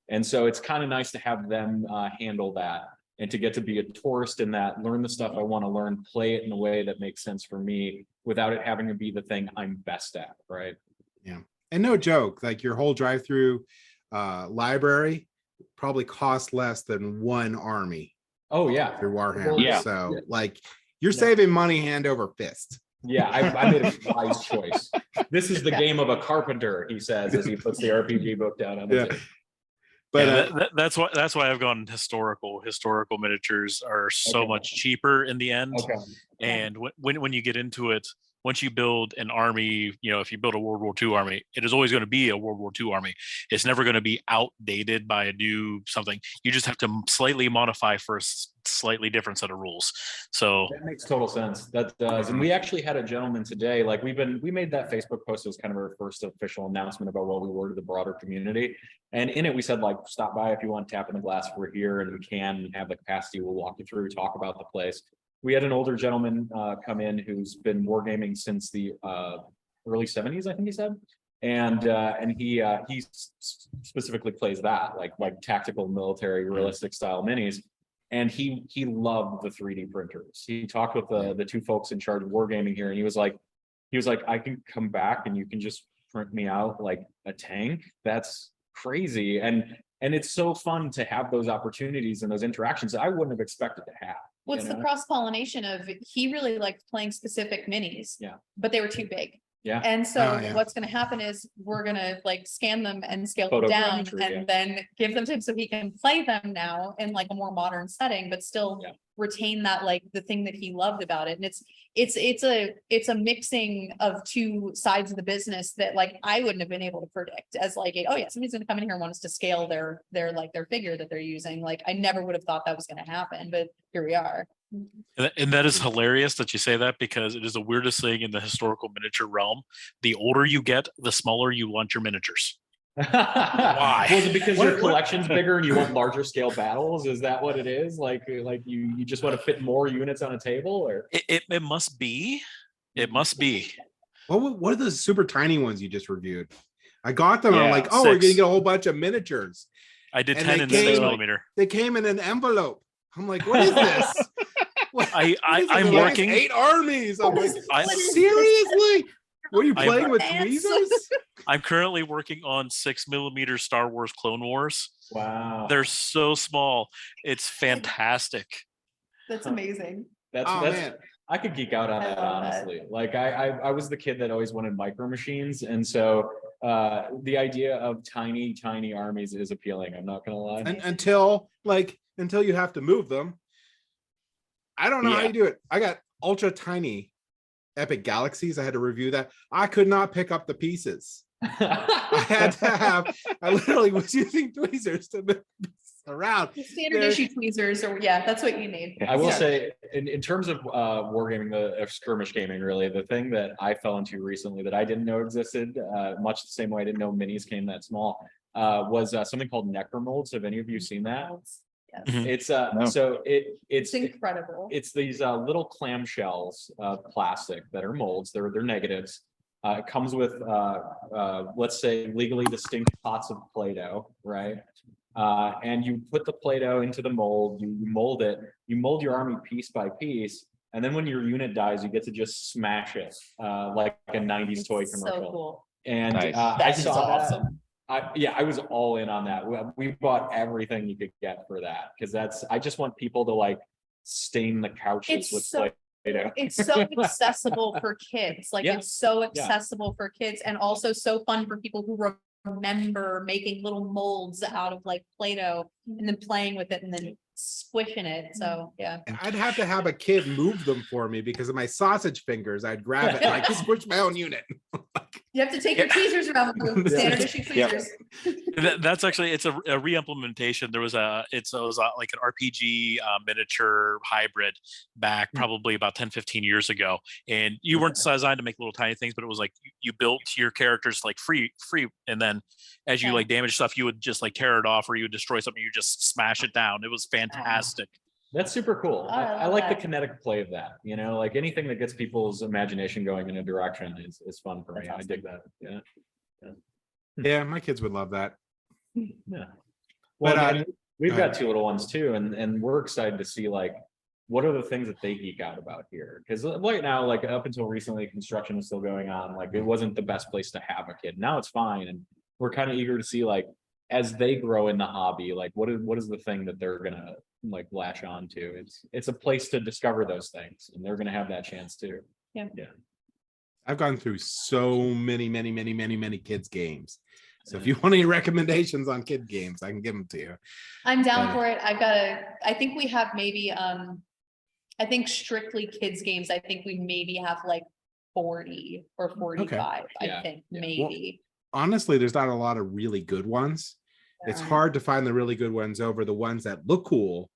And so it's kind of nice to have them handle that, and to get to be a tourist in that, learn the stuff I want to learn, play it in a way that makes sense for me without it having to be the thing I'm best at, right? Yeah, and no joke, like your whole drive-through library probably costs less than one army. Oh yeah, through Warhammer. Yeah. So like, you're saving money hand over fist. Yeah, I made a wise choice. This is the game of a carpenter, he says, as he puts the RPG book down on the table. But that's why I've gone historical miniatures are so much cheaper in the end. And when you get into it, once you build an army, if you build a World War II army, it is always going to be a World War II army. It's never going to be outdated by a new something. You just have to slightly modify for a slightly different set of rules. So that makes total sense. That does. And we actually had a gentleman today, like we made that Facebook post. It was kind of our first official announcement about what we were to the broader community. And in it, we said, like, stop by if you want to tap in the glass. We're here and we can have the capacity. We'll walk you through, talk about the place. We had an older gentleman come in who's been wargaming since the early 70s, I think he said, and he specifically plays that, like tactical, military, realistic style minis, and he loved the 3D printers. He talked with the two folks in charge of wargaming here, and he was like, I can come back and you can just print me out like a tank. That's crazy, and it's so fun to have those opportunities and those interactions that I wouldn't have expected to have. What's the cross-pollination of, he really liked playing specific minis, but they were too big. Yeah. And so what's going to happen is we're going to like scan them and scale them down and then give them to him so he can play them now in like a more modern setting, but still retain that, like the thing that he loved about it. And it's a mixing of two sides of the business that like I wouldn't have been able to predict as like, somebody's going to come in here and want us to scale their figure that they're using. Like, I never would have thought that was going to happen, but here we are. And that is hilarious that you say that, because it is the weirdest thing in the historical miniature realm. The older you get, the smaller you want your miniatures. Why? Was it because your collection's bigger and you want larger scale battles? Is that what it is? Like you just want to fit more units on a table, or it must be. It must be. What are those super tiny ones you just reviewed? I got them. I'm like, we're gonna get a whole bunch of miniatures. I did 10 in 6mm. They came in an envelope. I'm like, what is this? I'm working 8 armies. I'm like, seriously? What are you playing with tweezers? I'm currently working on 6mm Star Wars Clone Wars. Wow. They're so small. It's fantastic. That's amazing. That's man. I could geek out on that, honestly. Like I was the kid that always wanted micro machines. And so the idea of tiny armies is appealing. I'm not gonna lie. And until you have to move them. I don't know how you do it. I got ultra tiny Epic Galaxies. I had to review that. I could not pick up the pieces. I had to have, I literally was using tweezers to move this around. The standard issue tweezers, or yeah, that's what you need. I will Yeah. say, in terms of wargaming, the skirmish gaming, really, the thing that I fell into recently that I didn't know existed, much the same way I didn't know minis came that small, was something called necromolds. Have any of you seen that? Yes. Mhm. It's No. so It's incredible. it's these little clamshells of plastic that are molds. They're negatives. It comes with let's say legally distinct pots of Play-Doh, right? And you put the Play-Doh into the mold, you mold it, you mold your army piece by piece, and then when your unit dies, you get to just smash it like a 90s toy It's commercial. so cool. And Nice. I That is saw that. awesome. I was all in on that. We bought everything you could get for that because I just want people to like stain the couches It's with so- Play-Doh. It's so accessible for kids. Like Yeah. it's so accessible for kids and also so fun for people who remember making little molds out of like Play-Doh and then playing with it and then squishing it. So yeah. I'd have to have a kid move them for me because of my sausage fingers. I'd grab it and like squish my own unit. You have to take your tweezers around with you, standard issue Yep. tweezers. That's actually, it's a re-implementation. There was it was like an RPG miniature hybrid back probably about 10-15 years ago, and you weren't designed to make little tiny things, but it was like you built your characters like free, and then as you Yeah. like damage stuff, you would just like tear it off, or you would destroy something, you just smash it down. It was fantastic. That's super cool. Oh, I I love like the that. kinetic play of that. You know, like anything that gets people's imagination going in a direction is fun for me. That's I dig that. Yeah. Yeah, my kids would love that. Yeah. But, Well, and we've go got ahead. two little ones too, and we're excited to see like what are the things that they geek out about here? Because right now, like up until recently, construction is still going on. Like it wasn't the best place to have a kid. Now it's fine, and we're kind of eager to see like as they grow in the hobby, like what is the thing that they're gonna like latch on to? It's a place to discover those things, and they're gonna have that chance too. I've gone through so many kids games. So if you want any recommendations on kid games, I can give them to you. I'm down But- for it. I think we have maybe, I think strictly kids games, I think we maybe have like 40 or 45, Yeah, I think, yeah. maybe. Honestly, there's not a lot of really good ones. It's hard to find the really good ones over the ones that look cool,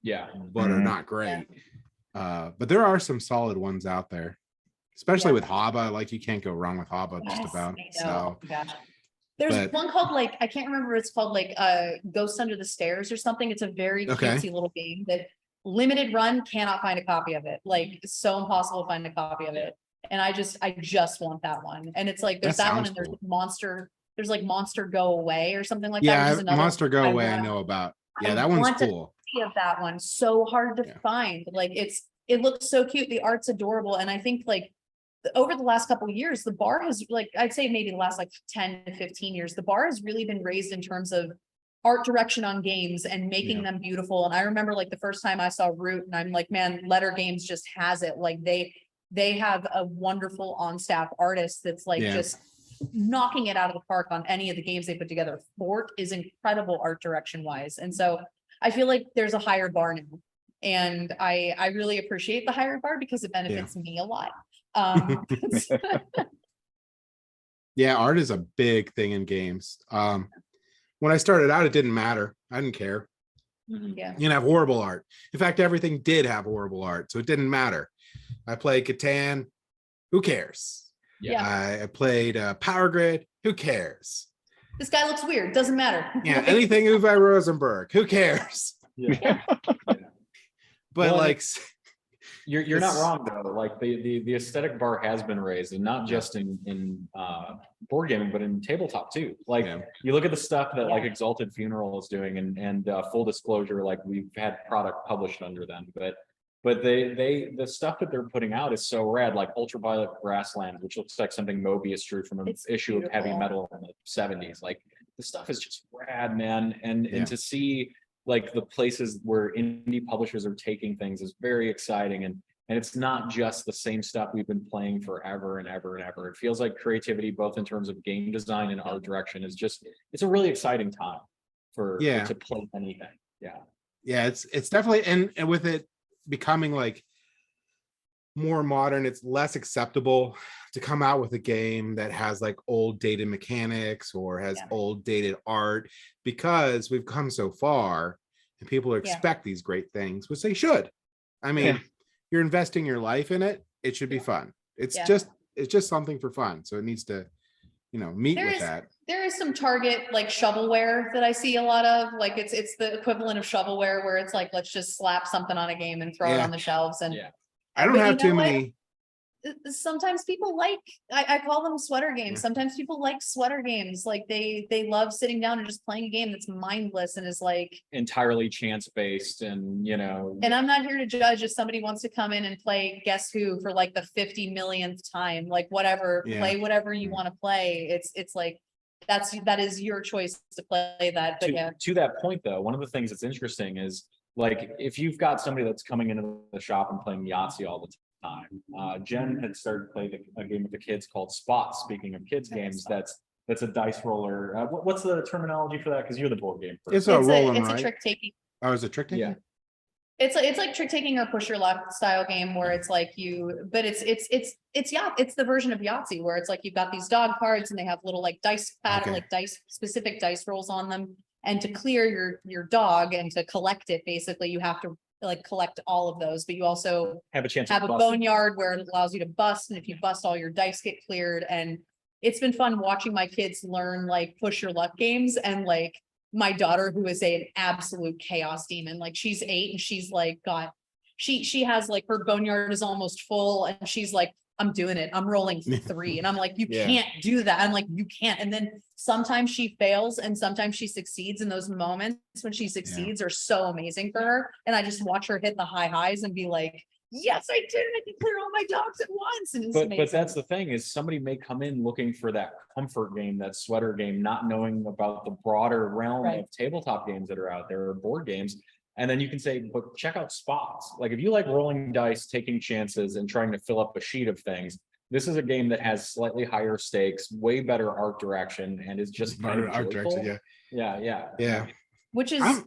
Yeah. but are Mhm. not great. But there are some solid ones out there, especially Yeah. with Haba. Like you can't go wrong with Haba just Yes, about. I know. So Gosh. There's but- one called like, I can't remember what it's called, like Ghost Under the Stairs or something. It's a very Okay. cutesy little game that limited run, cannot find a copy of it. Like it's so impossible to find a copy of it. And I just want that one. And it's like, there's That that one sounds and there's cool. Monster, there's like Monster Go Away or something like that. yeah, which is another Monster Go I Away. I want. know about. Yeah, I that one's want to cool. Of that one, so hard to Yeah. find. Like it looks so cute. The art's adorable. And I think like over the last couple of years, the bar has like, I'd say maybe the last like 10 to 15 years, the bar has really been raised in terms of art direction on games and making them beautiful. And I remember like the first time I saw Root and I'm like, man, Letter Games just has it. Like they have a wonderful on-staff artist that's like Yeah. just knocking it out of the park on any of the games they put together. Fort is incredible art direction wise. And so I feel like there's a higher bar now. And I really appreciate the higher bar because it benefits me a lot. Yeah, art is a big thing in games. When I started out, it didn't matter. I didn't care. Yeah. You can have horrible art. In fact, everything did have horrible art, so it didn't matter. I played Catan. Who cares? Yeah. I played Power Grid. Who cares? This guy looks weird. Doesn't matter. Yeah, anything Uwe Rosenberg. Who cares? Yeah. But Well, like, You're not It's- wrong though. Like the aesthetic bar has been raised, and not just in board gaming, but in tabletop too. Like Yeah. you look at the stuff that like Exalted Funeral is doing, and full disclosure, like we've had product published under them, but the stuff that they're putting out is so rad. Like Ultraviolet Grassland, which looks like something Mobius drew from an It's issue of Heavy beautiful. Metal in the '70s. Like the stuff is just rad, man. And Yeah. to see like the places where indie publishers are taking things is very exciting. And it's not just the same stuff we've been playing forever and ever and ever. It feels like creativity, both in terms of game design and art direction, is just, it's a really exciting time to play anything. Yeah. yeah, it's definitely, and with it becoming like more modern, it's less acceptable to come out with a game that has like old dated mechanics or has old dated art, because we've come so far and people expect these great things, which they should. I mean, you're investing your life in it. It should be fun. It's just something for fun. So it needs to, meet with that. There is some Target like shovelware that I see a lot of. Like it's the equivalent of shovelware where it's like, let's just slap something on a game and throw it on the shelves. And I don't have too many. Sometimes people like, I call them sweater games. Sometimes people like sweater games. Like they love sitting down and just playing a game that's mindless and is like entirely chance based, and and I'm not here to judge if somebody wants to come in and play Guess Who for like the 50 millionth time, like whatever, play whatever you want to play. It's like that is your choice to play that. But to that point though, one of the things that's interesting is like if you've got somebody that's coming into the shop and playing Yahtzee all the time. Jen had started playing a game with the kids called Spots. Speaking of kids games, that's a dice roller. What's the terminology for that? Because you're the board game person. It's a rolling, it's a trick taking. Oh, is it trick taking? Yeah. It's like trick taking or push your luck style game where it's like but it's the version of Yahtzee where it's like you've got these dog cards and they have little like dice pad, like specific dice rolls on them, and to clear your dog and to collect it, basically you have to like collect all of those, but you also have a chance have a boneyard where it allows you to bust, and if you bust, all your dice get cleared. And it's been fun watching my kids learn like push your luck games. And like my daughter, who is an absolute chaos demon, like she's 8 and she's like she has like her boneyard is almost full and she's like, I'm doing it. I'm rolling 3. And I'm like, you can't do that. I'm like, you can't. And then sometimes she fails and sometimes she succeeds. And those moments when she succeeds are so amazing for her. And I just watch her hit the high highs and be like, yes, I did it. I can clear all my dogs at once. And it's amazing. But that's the thing is somebody may come in looking for that comfort game, that sweater game, not knowing about the broader realm of tabletop games that are out there or board games. And then you can say, but check out Spots. Like if you like rolling dice, taking chances and trying to fill up a sheet of things, this is a game that has slightly higher stakes, way better art direction, and is just kind of art direction. Yeah. Which is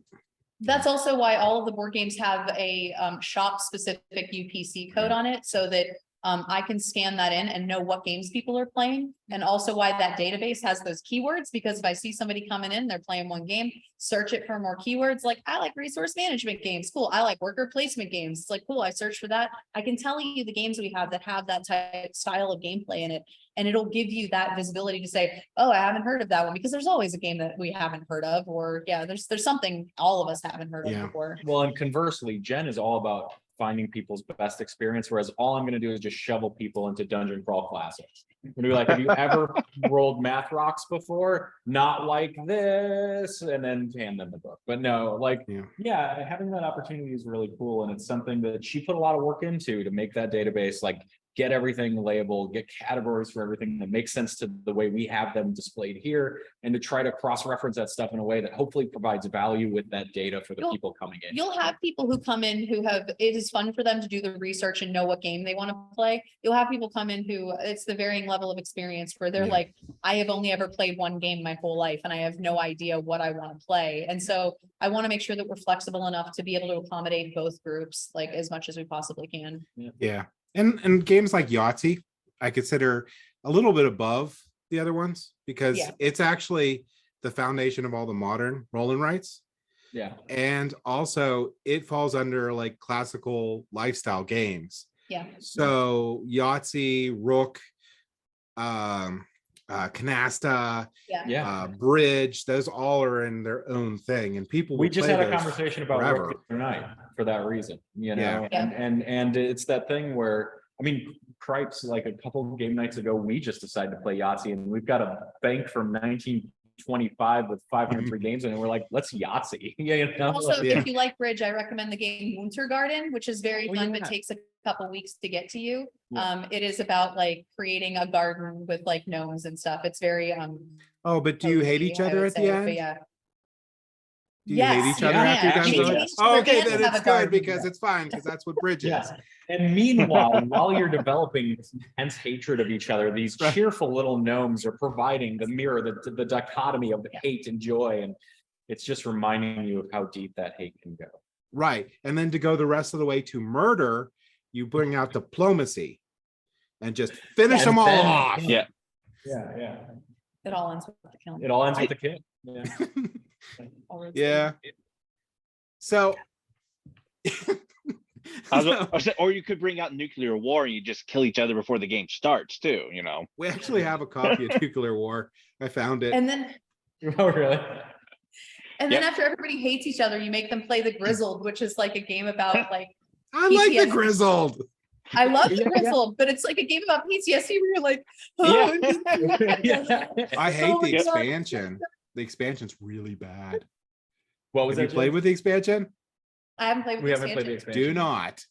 that's also why all of the board games have a shop specific UPC code on it, so that I can scan that in and know what games people are playing, and also why that database has those keywords, because if I see somebody coming in, they're playing one game, search it for more keywords. Like I like resource management games. Cool. I like worker placement games. It's like, cool. I search for that. I can tell you the games we have that have that type style of gameplay in it. And it'll give you that visibility to say, oh, I haven't heard of that one, because there's always a game that we haven't heard of, or there's something all of us haven't heard of before. Well, and conversely, Jen is all about finding people's best experience, whereas all I'm going to do is just shovel people into dungeon crawl classics. I'm gonna be like, have you ever rolled math rocks before? Not like this, and then hand them the book. But no, like having that opportunity is really cool, and it's something that she put a lot of work into to make that database like get everything labeled, get categories for everything that makes sense to the way we have them displayed here, and to try to cross-reference that stuff in a way that hopefully provides value with that data for the people coming in. You'll have people who come in who have, it is fun for them to do the research and know what game they want to play. You'll have people come in who it's the varying level of experience where they're like, I have only ever played one game my whole life and I have no idea what I want to play. And so I want to make sure that we're flexible enough to be able to accommodate both groups like as much as we possibly can. Yeah. And games like Yahtzee, I consider a little bit above the other ones, because it's actually the foundation of all the modern roll-and writes. Yeah. And also it falls under like classical lifestyle games. Yeah. So Yahtzee, Rook, Canasta, Bridge, those all are in their own thing, and people we just had a conversation about Rook the other night for that reason, and it's that thing where, I mean, Cripes, like a couple of game nights ago, we just decided to play Yahtzee, and we've got a bank from 1925 with 503 games in it, and we're like, let's Yahtzee. Also, if you like Bridge, I recommend the game Wintergarden, which is very fun, but takes a couple weeks to get to you. It is about like creating a garden with like gnomes and stuff. It's very but do you hate each other at the end? But do you hate each other after you guys? Oh, okay, then it's good, because it's fine, because that's what Bridge is. And meanwhile, while you're developing this intense hatred of each other, these cheerful little gnomes are providing the mirror, the dichotomy of hate and joy, and it's just reminding you of how deep that hate can go. Right, and then to go the rest of the way to murder, you bring out diplomacy and just finish And them all then- off. Yeah. Yeah. It all ends with the kill. It all ends with the kid. Yeah. Yeah. So Or you could bring out nuclear war and you just kill each other before the game starts too, you know. we actually have a copy of Nuclear War. I found it. And then Oh, really? after everybody hates each other, you make them play the Grizzled, which is like a game about like I like the PTSD. Grizzled. I love the Yeah. Grizzled, but it's like a game about PTSD where you're like, Yeah. I hate Oh the my God. expansion. The expansion's really bad. What was Have you that? played with the expansion? I haven't played with We the haven't played the expansion. expansion. Do not.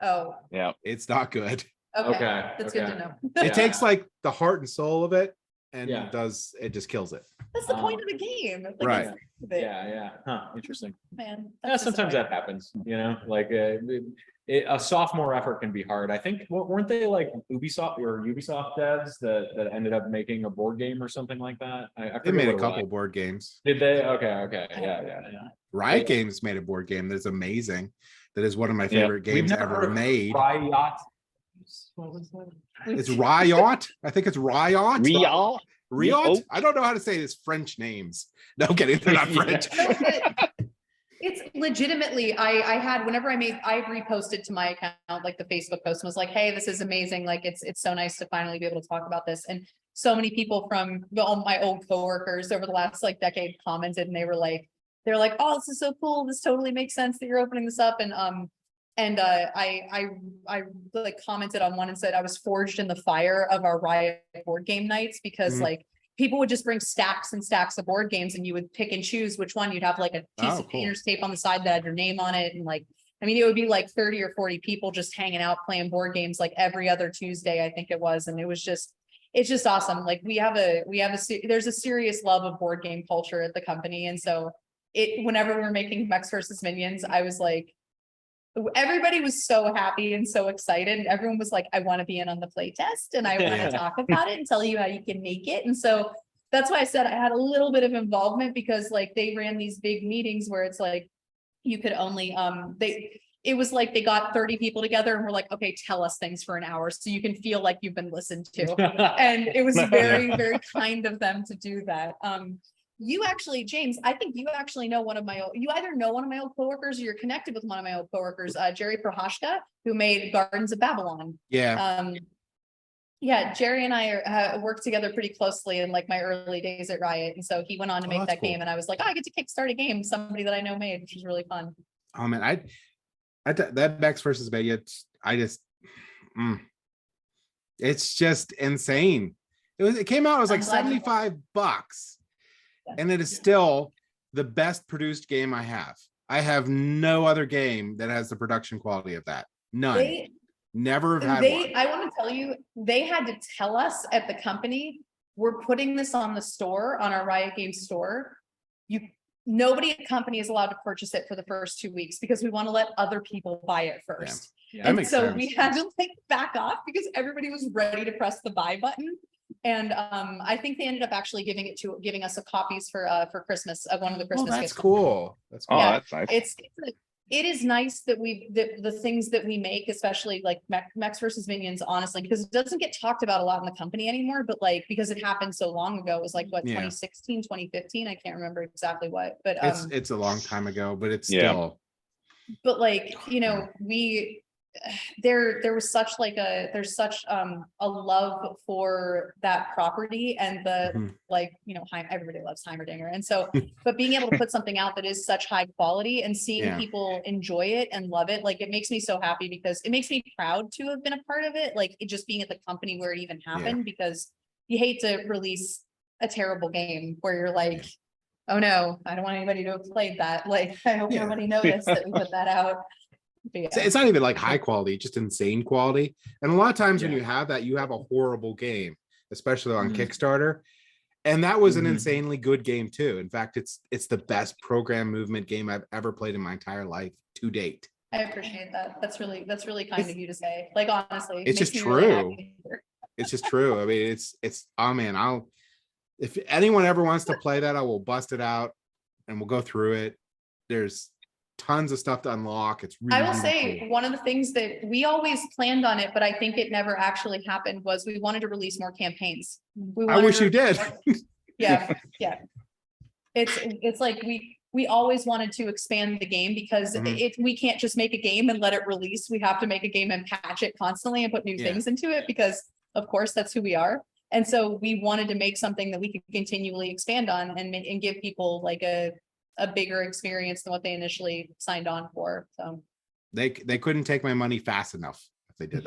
Oh, Yeah. It's not good. okay. Okay. That's good to okay. know. It Yeah. takes like the heart and soul of it and Yeah. it just kills it. That's the point of the game. Like, Right. it's the bit, Yeah. Huh. Interesting. Man. Yeah, that's sometimes disappointing. that happens, you know, like a sophomore effort can be hard. I think, weren't they like Ubisoft devs that ended up making a board game or something like that? I They forget made what a it couple was. board games. Did they? Okay. I Yeah. don't know. Riot Yeah. Games made a board game that's amazing. That is one of my Yeah. favorite We've games never ever heard of made. Riot. What was that? It's Riot. I think it's Riot. Real? Riot. I don't know how to say his French names. No, I'm kidding. They're not Yeah. French. No, but it's legitimately, I had, whenever I reposted to my account, like the Facebook post and was like, hey, this is amazing. Like, it's so nice to finally be able to talk about this. And so many people from all my old coworkers over the last like decade commented and they're like, oh, this is so cool. This totally makes sense that you're opening this up. And I like commented on one and said I was forged in the fire of our Riot board game nights because Mhm. like people would just bring stacks and stacks of board games and you would pick and choose which one. You'd have like a piece Oh, of cool. painter's tape on the side that had your name on it. And like, I mean, it would be like 30 or 40 people just hanging out playing board games like every other Tuesday, I think it was. And it's just awesome. Like there's a serious love of board game culture at the company. And so whenever we were making Mechs versus Minions, I was like, everybody was so happy and so excited. And everyone was like, I want to be in on the play test and I want to talk about it and tell you how you can make it. And so that's why I said I had a little bit of involvement because like they ran these big meetings where it's like, you could only, it was like they got 30 people together and were like, okay, tell us things for an hour so you can feel like you've been listened to. And it was very, very kind of them to do that. You actually, James, I think you actually know you either know one of my old coworkers or you're connected with one of my old coworkers, Jerry Prohashka, who made Gardens of Babylon. Yeah. Yeah, Jerry and I worked together pretty closely in like my early days at Riot. And so he went on to Oh, make that's that game. cool. And I was like, oh, I get to kickstart a game, somebody that I know made, which is really fun. Oh man, that Mechs versus Minions, it's just insane. It came out, it was like I'm glad you- $75. And it is still the best produced game I have. I have no other game that has the production quality of that. None. Never have had one. I want to tell you, they had to tell us at the company, we're putting this on the store, on our Riot Games store. Nobody at the company is allowed to purchase it for the first 2 weeks because we want to let other people buy it first. That And makes so sense. we had to like back off because everybody was ready to press the buy button. And I think they ended up actually giving us a copies for Christmas of one of the Oh, Christmas that's gifts. cool. That's cool. Oh, Yeah, that's nice. It is nice that the things that we make, especially like Mechs versus Minions, honestly, because it doesn't get talked about a lot in the company anymore, but like, because it happened so long ago, it was like, what, Yeah. 2016, 2015? I can't remember exactly what, but, It's a long time ago, but it's Yeah. still. but like, you know, there's such a love for that property and the Mhm. like, you know, everybody loves Heimerdinger. And so, but being able to put something out that is such high quality and seeing Yeah. people enjoy it and love it, like it makes me so happy because it makes me proud to have been a part of it. Like it just being at the company where it even happened, because you hate to release a terrible game where you're like, oh no, I don't want anybody to have played that. Like, I hope Yeah. nobody noticed that we put that out. But yeah. It's not even like high quality, just insane quality. And a lot of times when Yeah. you have that, you have a horrible game, especially on Mhm. Kickstarter. And that was an Mhm. insanely good game too. In fact, it's the best program movement game I've ever played in my entire life to date. I appreciate that. That's really kind of you to say. Like, honestly. It's makes just me really true. happy. It's just true. I mean, it's oh man, if anyone ever wants to play that, I will bust it out and we'll go through it. tons of stuff to unlock. It's really, I will really say, cool. one of the things that we always planned on it, but I think it never actually happened, was we wanted to release more campaigns. I wish you did. Yeah, yeah. It's like we always wanted to expand the game, because we can't just make a game and let it release. We have to make a game and patch it constantly and put new things into it, because of course that's who we are. And so we wanted to make something that we could continually expand on and give people like a bigger experience than what they initially signed on for. So They couldn't take my money fast enough if they did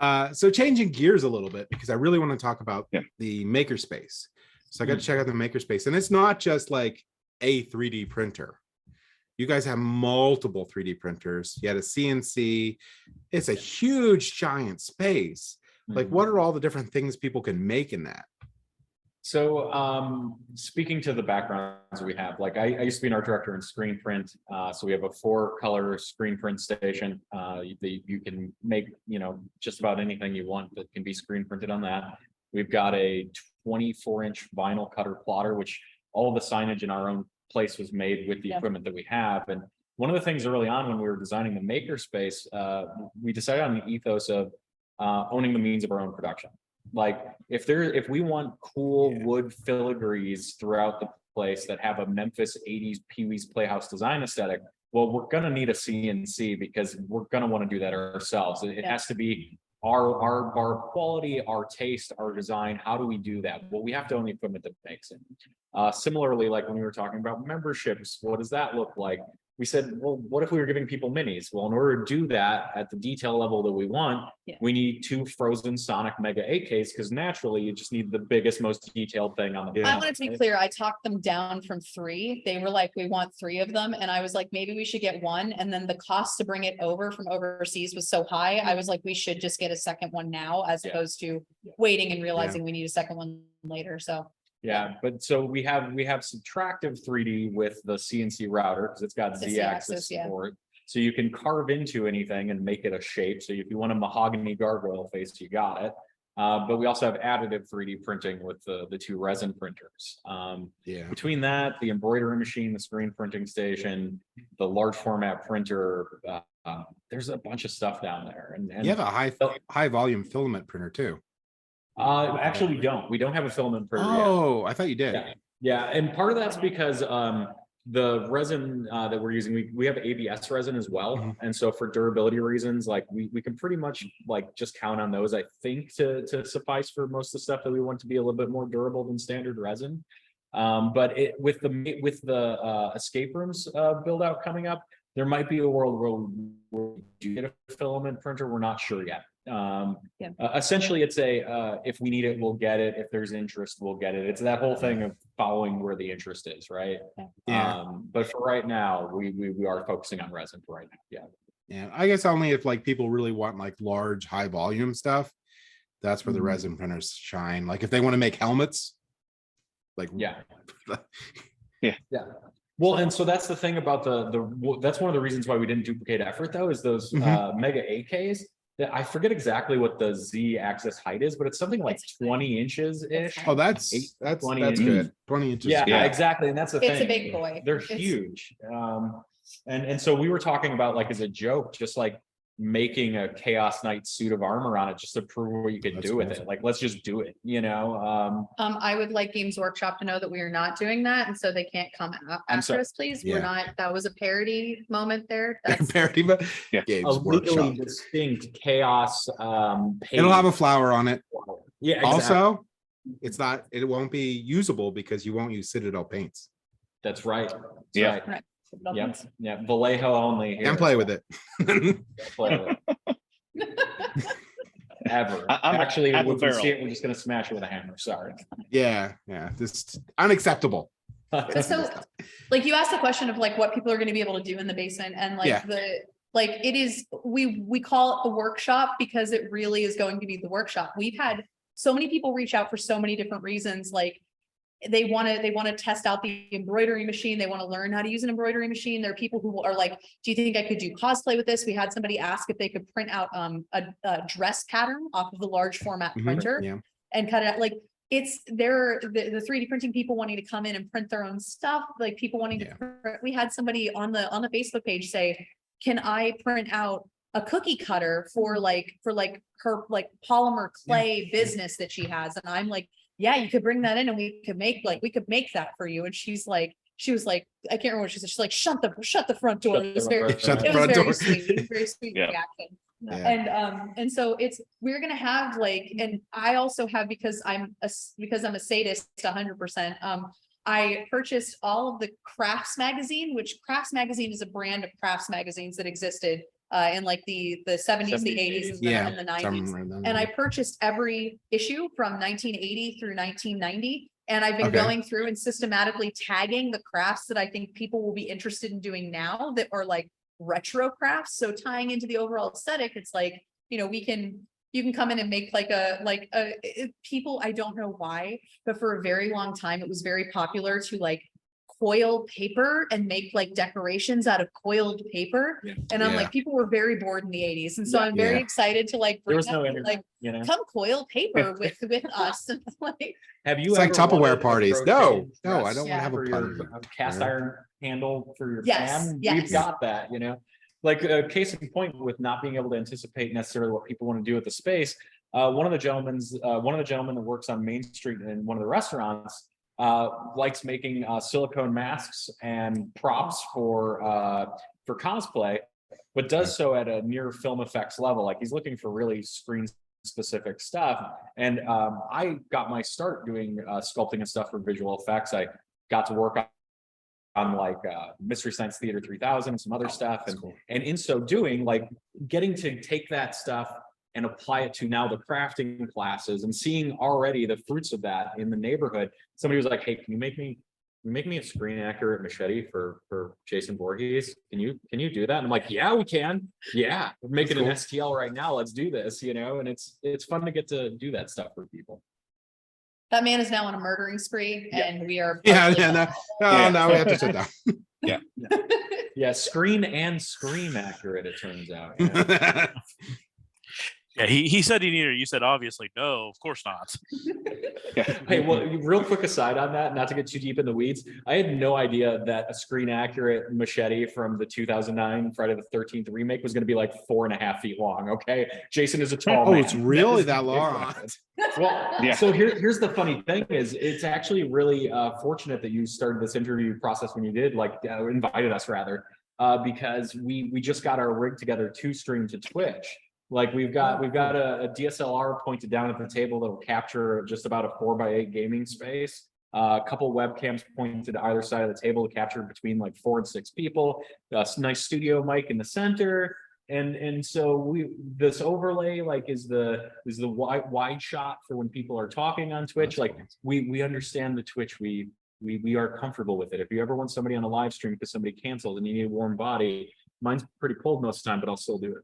that. So changing gears a little bit, because I really want to talk about the Makerspace. So I got to check out the Makerspace, and it's not just like a 3D printer. You guys have multiple 3D printers. You had a CNC. It's a huge, giant space. Like, what are all the different things people can make in that? So speaking to the backgrounds we have, like I used to be an art director in screen print. So we have a 4-color screen print station. You can make, just about anything you want that can be screen printed on that. We've got a 24-inch vinyl cutter plotter, which all of the signage in our own place was made with the equipment that we have. And one of the things early on when we were designing the Makerspace, we decided on the ethos of owning the means of our own production. Like if we want cool wood filigrees throughout the place that have a Memphis 80s Pee-wee's Playhouse design aesthetic, well, we're going to need a CNC, because we're going to want to do that ourselves. It has to be our quality, our taste, our design. How do we do that? Well, we have to own the equipment that makes it. Similarly, like when we were talking about memberships, what does that look like? We said, well, what if we were giving people minis? Well, in order to do that at the detail level that we want, we need 2 frozen Sonic Mega 8Ks, because naturally you just need the biggest, most detailed thing on the planet. I wanted to be clear. I talked them down from 3. They were like, we want 3 of them. And I was like, maybe we should get 1. And then the cost to bring it over from overseas was so high. I was like, we should just get a second one now, as opposed to waiting and realizing we need a second one later. So yeah, but so we have subtractive 3D with the CNC router, because it's got Z-axis support. So you can carve into anything and make it a shape. So if you want a mahogany gargoyle face, you got it. But we also have additive 3D printing with the 2 resin printers. Between that, the embroidery machine, the screen printing station, the large format printer, there's a bunch of stuff down there. And you have a high volume filament printer too. Actually, we don't have a filament printer yet. I thought you did. Yeah, and part of that's because the resin that we're using, we have ABS resin as well. And so for durability reasons, like we can pretty much like just count on those, I think, to suffice for most of the stuff that we want to be a little bit more durable than standard resin. But with the escape rooms build out coming up, there might be a world where we do get a filament printer. We're not sure yet. Essentially, it's if we need it, we'll get it. If there's interest, we'll get it. It's that whole thing of following where the interest is, right? But for right now, we are focusing on resin for right now. Yeah, I guess only if like people really want like large, high volume stuff, that's where the resin printers shine. Like if they want to make helmets, like Well, and so that's the thing about that's one of the reasons why we didn't duplicate effort, though, is those Mega 8Ks. I forget exactly what the Z-axis height is, but it's something like 20 inches ish. Oh, that's 20 inches. Good. 20 inches. Yeah, exactly. And that's the thing. It's a big boy. They're huge. And so we were talking about, like, as a joke, just like making a Chaos Knight suit of armor on it just to prove what you could do with it. Like, let's just do it, I would like Games Workshop to know that we are not doing that, and so they can't come after us, please. We're not. That was a parody moment there. That's parody, but Games Workshop. Distinct Chaos. It'll have a flower on it. Yeah. Exactly. Also, it won't be usable because you won't use Citadel paints. That's right. right. Yeah. Vallejo only. Can't play with it. Ever. Actually, when we see it, we're just gonna smash it with a hammer. Sorry. Yeah. This unacceptable. So, like, you asked the question of like what people are going to be able to do in the basement, and like it is, we call it the workshop because it really is going to be the workshop. We've had so many people reach out for so many different reasons. Like, they want to test out the embroidery machine. They want to learn how to use an embroidery machine. There are people who are like, do you think I could do cosplay with this? We had somebody ask if they could print out a dress pattern off of the large format printer and cut it out. Like, it's there, the 3D printing people wanting to come in and print their own stuff, like people wanting to print. We had somebody on the Facebook page say, can I print out a cookie cutter for her like polymer clay business that she has? And I'm like, yeah, you could bring that in and we could make that for you. And she was like, I can't remember what she said. She's like, shut the front door. It was very sweet. It was very sweet reaction. Yeah. And so we're gonna have like, and I also have, because I'm a sadist 100%. I purchased all of the Crafts magazine, which Crafts magazine is a brand of crafts magazines that existed in like the 70s, the 80s, and the 90s. And I purchased every issue from 1980 through 1990. And I've been going through and systematically tagging the crafts that I think people will be interested in doing now that are like retro crafts. So tying into the overall aesthetic, it's like, you know, you can come in and make people, I don't know why, but for a very long time, it was very popular to like coil paper and make like decorations out of coiled paper. And I'm like, people were very bored in the 80s. And so I'm very excited to like, bring up, like, come coil paper with us. And like, have you it's like Tupperware parties? No, I don't want to have a cast iron handle for your pan. We've got that, you know. Like a case in point with not being able to anticipate necessarily what people want to do with the space. One of the gentlemen that works on Main Street in one of the restaurants likes making silicone masks and props for cosplay, but does so at a near film effects level. Like he's looking for really screen specific stuff. And I got my start doing sculpting and stuff for visual effects. I got to work on like Mystery Science Theater 3000 and some other stuff. And in so doing, like getting to take that stuff and apply it to now the crafting classes and seeing already the fruits of that in the neighborhood. Somebody was like, hey, can you make me a screen accurate machete for Jason Voorhees? Can you do that? And I'm like, yeah, we can. Yeah, we're making an STL right now. Let's do this, you know, and it's fun to get to do that stuff for people. That man is now on a murdering spree, and we are. Now we have to sit down. Yeah, screen and scream accurate, it turns out. Yeah. Yeah, he said he needed it. You said obviously no, of course not. Hey, well, real quick aside on that, not to get too deep in the weeds, I had no idea that a screen accurate machete from the 2009 Friday the 13th remake was going to be like 4.5 feet long. Okay, Jason is a tall man. It's really that long. Well, so here's the funny thing is it's actually really fortunate that you started this interview process when you did, like invited us rather, because we just got our rig together to stream to Twitch. Like we've got a DSLR pointed down at the table that will capture just about a 4x8 gaming space. A couple webcams pointed to either side of the table to capture between like 4 and 6 people. A nice studio mic in the center, and so this overlay like is the wide shot for when people are talking on Twitch. Like we understand the Twitch. We are comfortable with it. If you ever want somebody on a live stream because somebody canceled and you need a warm body, mine's pretty cold most of the time, but I'll still do it.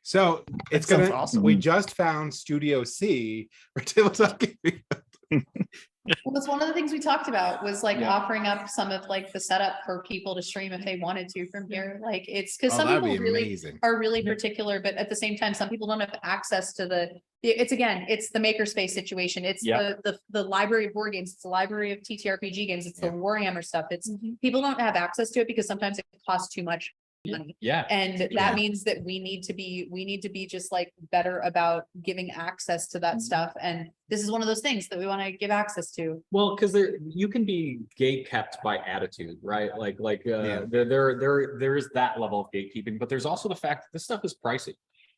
So it's gonna. Awesome. We just found Studio C for Tabletop Gaming. Well, that's one of the things we talked about was like offering up some of like the setup for people to stream if they wanted to from here. Like it's because some people really are really particular, but at the same time, some people don't have access to it's the Makerspace situation. It's the library of board games. It's the library of TTRPG games. It's the Warhammer stuff. It's people don't have access to it because sometimes it costs too much money. And that means that we need to be just like better about giving access to that stuff. And this is one of those things that we want to give access to. Well, because you can be gate kept by attitude, right? There is that level of gatekeeping, but there's also the fact that this stuff is pricey.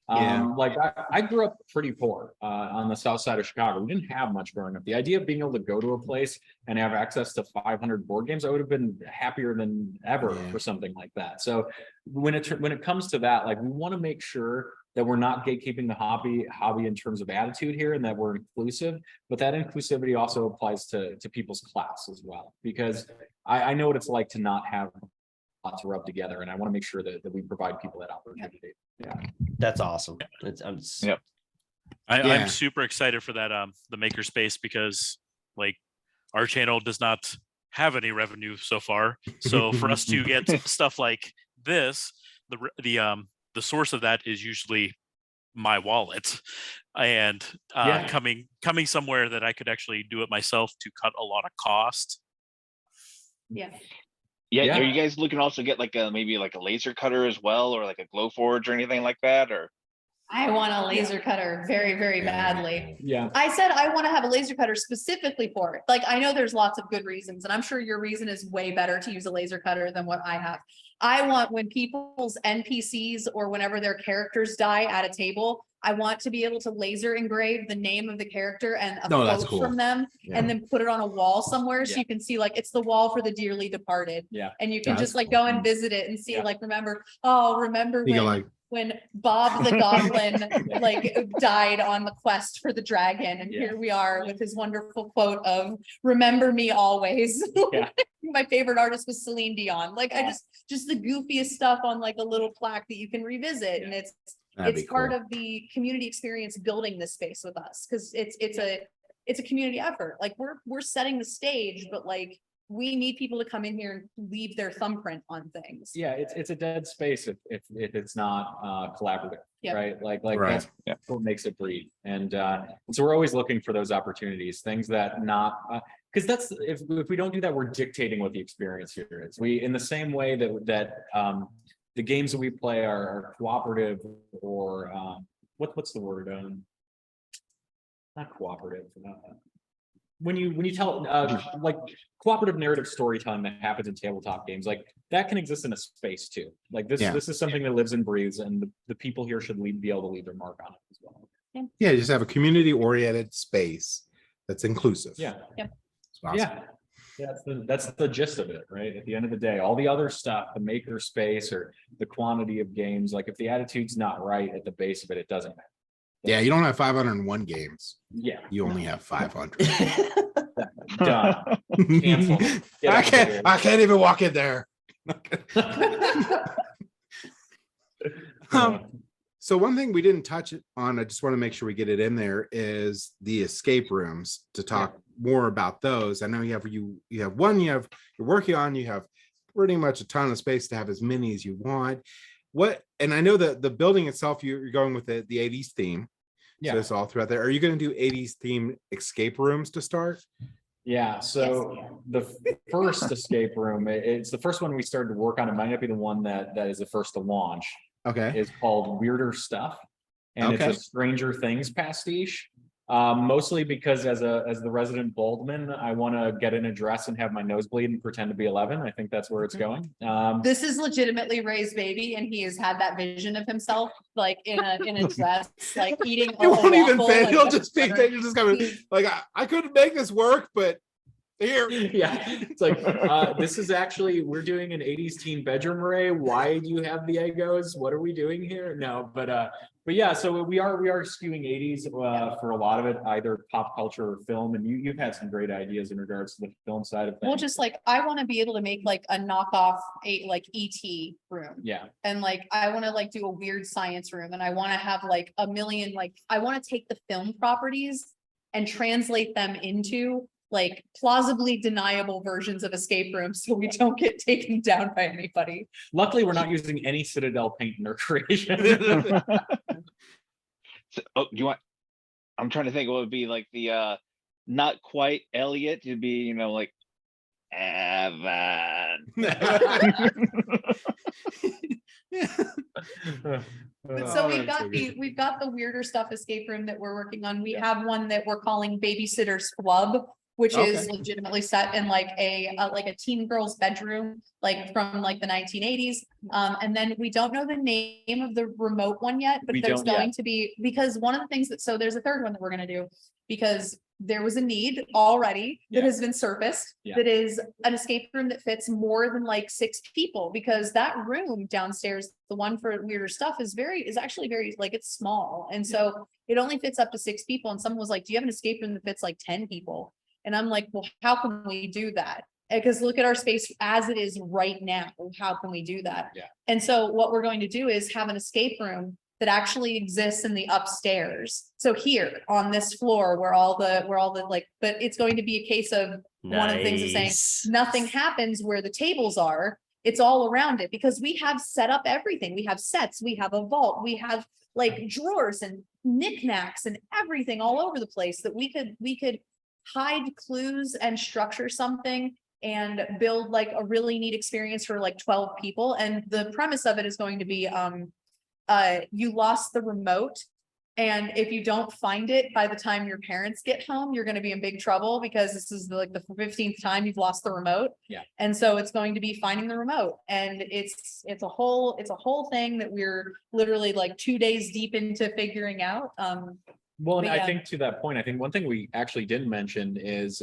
Like I grew up pretty poor on the south side of Chicago. We didn't have much growing up. The idea of being able to go to a place and have access to 500 board games, I would have been happier than ever for something like that. So when it comes to that, like we want to make sure that we're not gatekeeping the hobby in terms of attitude here, and that we're inclusive, but that inclusivity also applies to people's class as well, because I know what it's like to not have a lot to rub together, and I want to make sure that we provide people that opportunity. That's awesome. I'm super excited for that the Makerspace, because like our channel does not have any revenue so far, so for us to get stuff like this, the source of that is usually my wallet, and coming somewhere that I could actually do it myself to cut a lot of cost. Yeah. Yeah. Are you guys looking to also get like maybe like a laser cutter as well, or like a glow forge or anything like that? Or I want a laser cutter very, very badly. Yeah. I said I want to have a laser cutter specifically for it. Like, I know there's lots of good reasons, and I'm sure your reason is way better to use a laser cutter than what I have. I want, when people's NPCs or whenever their characters die at a table, I want to be able to laser engrave the name of the character and a quote from them, and then put it on a wall somewhere so you can see, like, it's the wall for the dearly departed. Yeah. And you can just like go and visit it and see, like, remember when Bob the Goblin like died on the quest for the dragon, and here we are with his wonderful quote of "Remember me always." My favorite artist was Celine Dion. Like, I just the goofiest stuff on like a little plaque that you can revisit, and it's part of the community experience building this space with us, because it's a community effort. Like, we're setting the stage, but like, we need people to come in here and leave their thumbprint on things. Yeah, it's a dead space if it's not collaborative, right? Like Right. that's what makes it breathe. And so we're always looking for those opportunities, things that not because that's if we don't do that, we're dictating what the experience here is. We, in the same way that the games that we play are cooperative, or what's the word? Not cooperative. When you tell like cooperative narrative storytelling that happens in tabletop games, like that can exist in a space too. Like this is something that lives and breathes, and the people here should be able to leave their mark on it as well. Yeah, just have a community oriented space that's inclusive. Yeah. Awesome. That's the gist of it, right? At the end of the day, all the other stuff, the makerspace or the quantity of games, like if the attitude's not right at the base of it, it doesn't matter. Yeah, you don't have 501 games. Yeah, you only have 500. Done. Cancel. I can't even walk in there. So one thing we didn't touch on, I just want to make sure we get it in there, is the escape rooms, to talk more about those. I know you have one you're working on, you have pretty much a ton of space to have as many as you want. And I know that the building itself, you're going with the 80s theme. So it's all throughout there. Are you going to do 80s themed escape rooms to start? Yeah, so the first escape room, it's the first one we started to work on. It might not be the one that is the first to launch. Okay. Is called Weirder Stuff, and it's a Stranger Things pastiche. Mostly because as the resident Baldman, I want to get in a dress and have my nose bleed and pretend to be 11. I think that's where it's going. This is legitimately Ray's baby, and he has had that vision of himself like in a dress, like eating. It won't even fit. He'll just be coming like, I couldn't make this work, but here. It's like this is actually, we're doing an 80s teen bedroom, Ray. Why do you have the Eggos? What are we doing here? No, but yeah, so we are skewing 80s for a lot of it, either pop culture or film. And you've had some great ideas in regards to the film side of things. Well, just like, I want to be able to make like a knockoff like ET room. Yeah. And like, I want to like do a weird science room, and I want to have like a million, like, I want to take the film properties and translate them into like plausibly deniable versions of escape rooms, so we don't get taken down by anybody. Luckily, we're not using any Citadel paint in our creation. I'm trying to think what would be like the not quite Elliot to be, like Evan. But so we've got the Weirder Stuff escape room that we're working on. We have one that we're calling Babysitter's Club, which is legitimately set in like a teen girl's bedroom, like from like the 1980s. And then we don't know the name of the remote one yet, but there's going to be, because one of the things so there's a third one that we're going to do, because there was a need already that has been surfaced, that is an escape room that fits more than like 6 people, because that room downstairs, the one for Weirder Stuff, is actually very, like, it's small. And so it only fits up to 6 people. And someone was like, do you have an escape room that fits like 10 people? And I'm like, well, how can we do that? Because look at our space as it is right now. How can we do that? Yeah. And so what we're going to do is have an escape room that actually exists in the upstairs. So here on this floor where all the like, but it's going to be a case of one of the things is saying nothing happens where the tables are, it's all around it because we have set up everything. We have sets, we have a vault, we have like drawers and knickknacks and everything all over the place that we could hide clues and structure something and build like a really neat experience for like 12 people. And the premise of it is going to be, you lost the remote. And if you don't find it by the time your parents get home, you're going to be in big trouble because this is like the 15th time you've lost the remote. Yeah. And so it's going to be finding the remote. And it's a whole thing that we're literally like 2 days deep into figuring out. Well, and But I yeah. think to that point, I think one thing we actually didn't mention is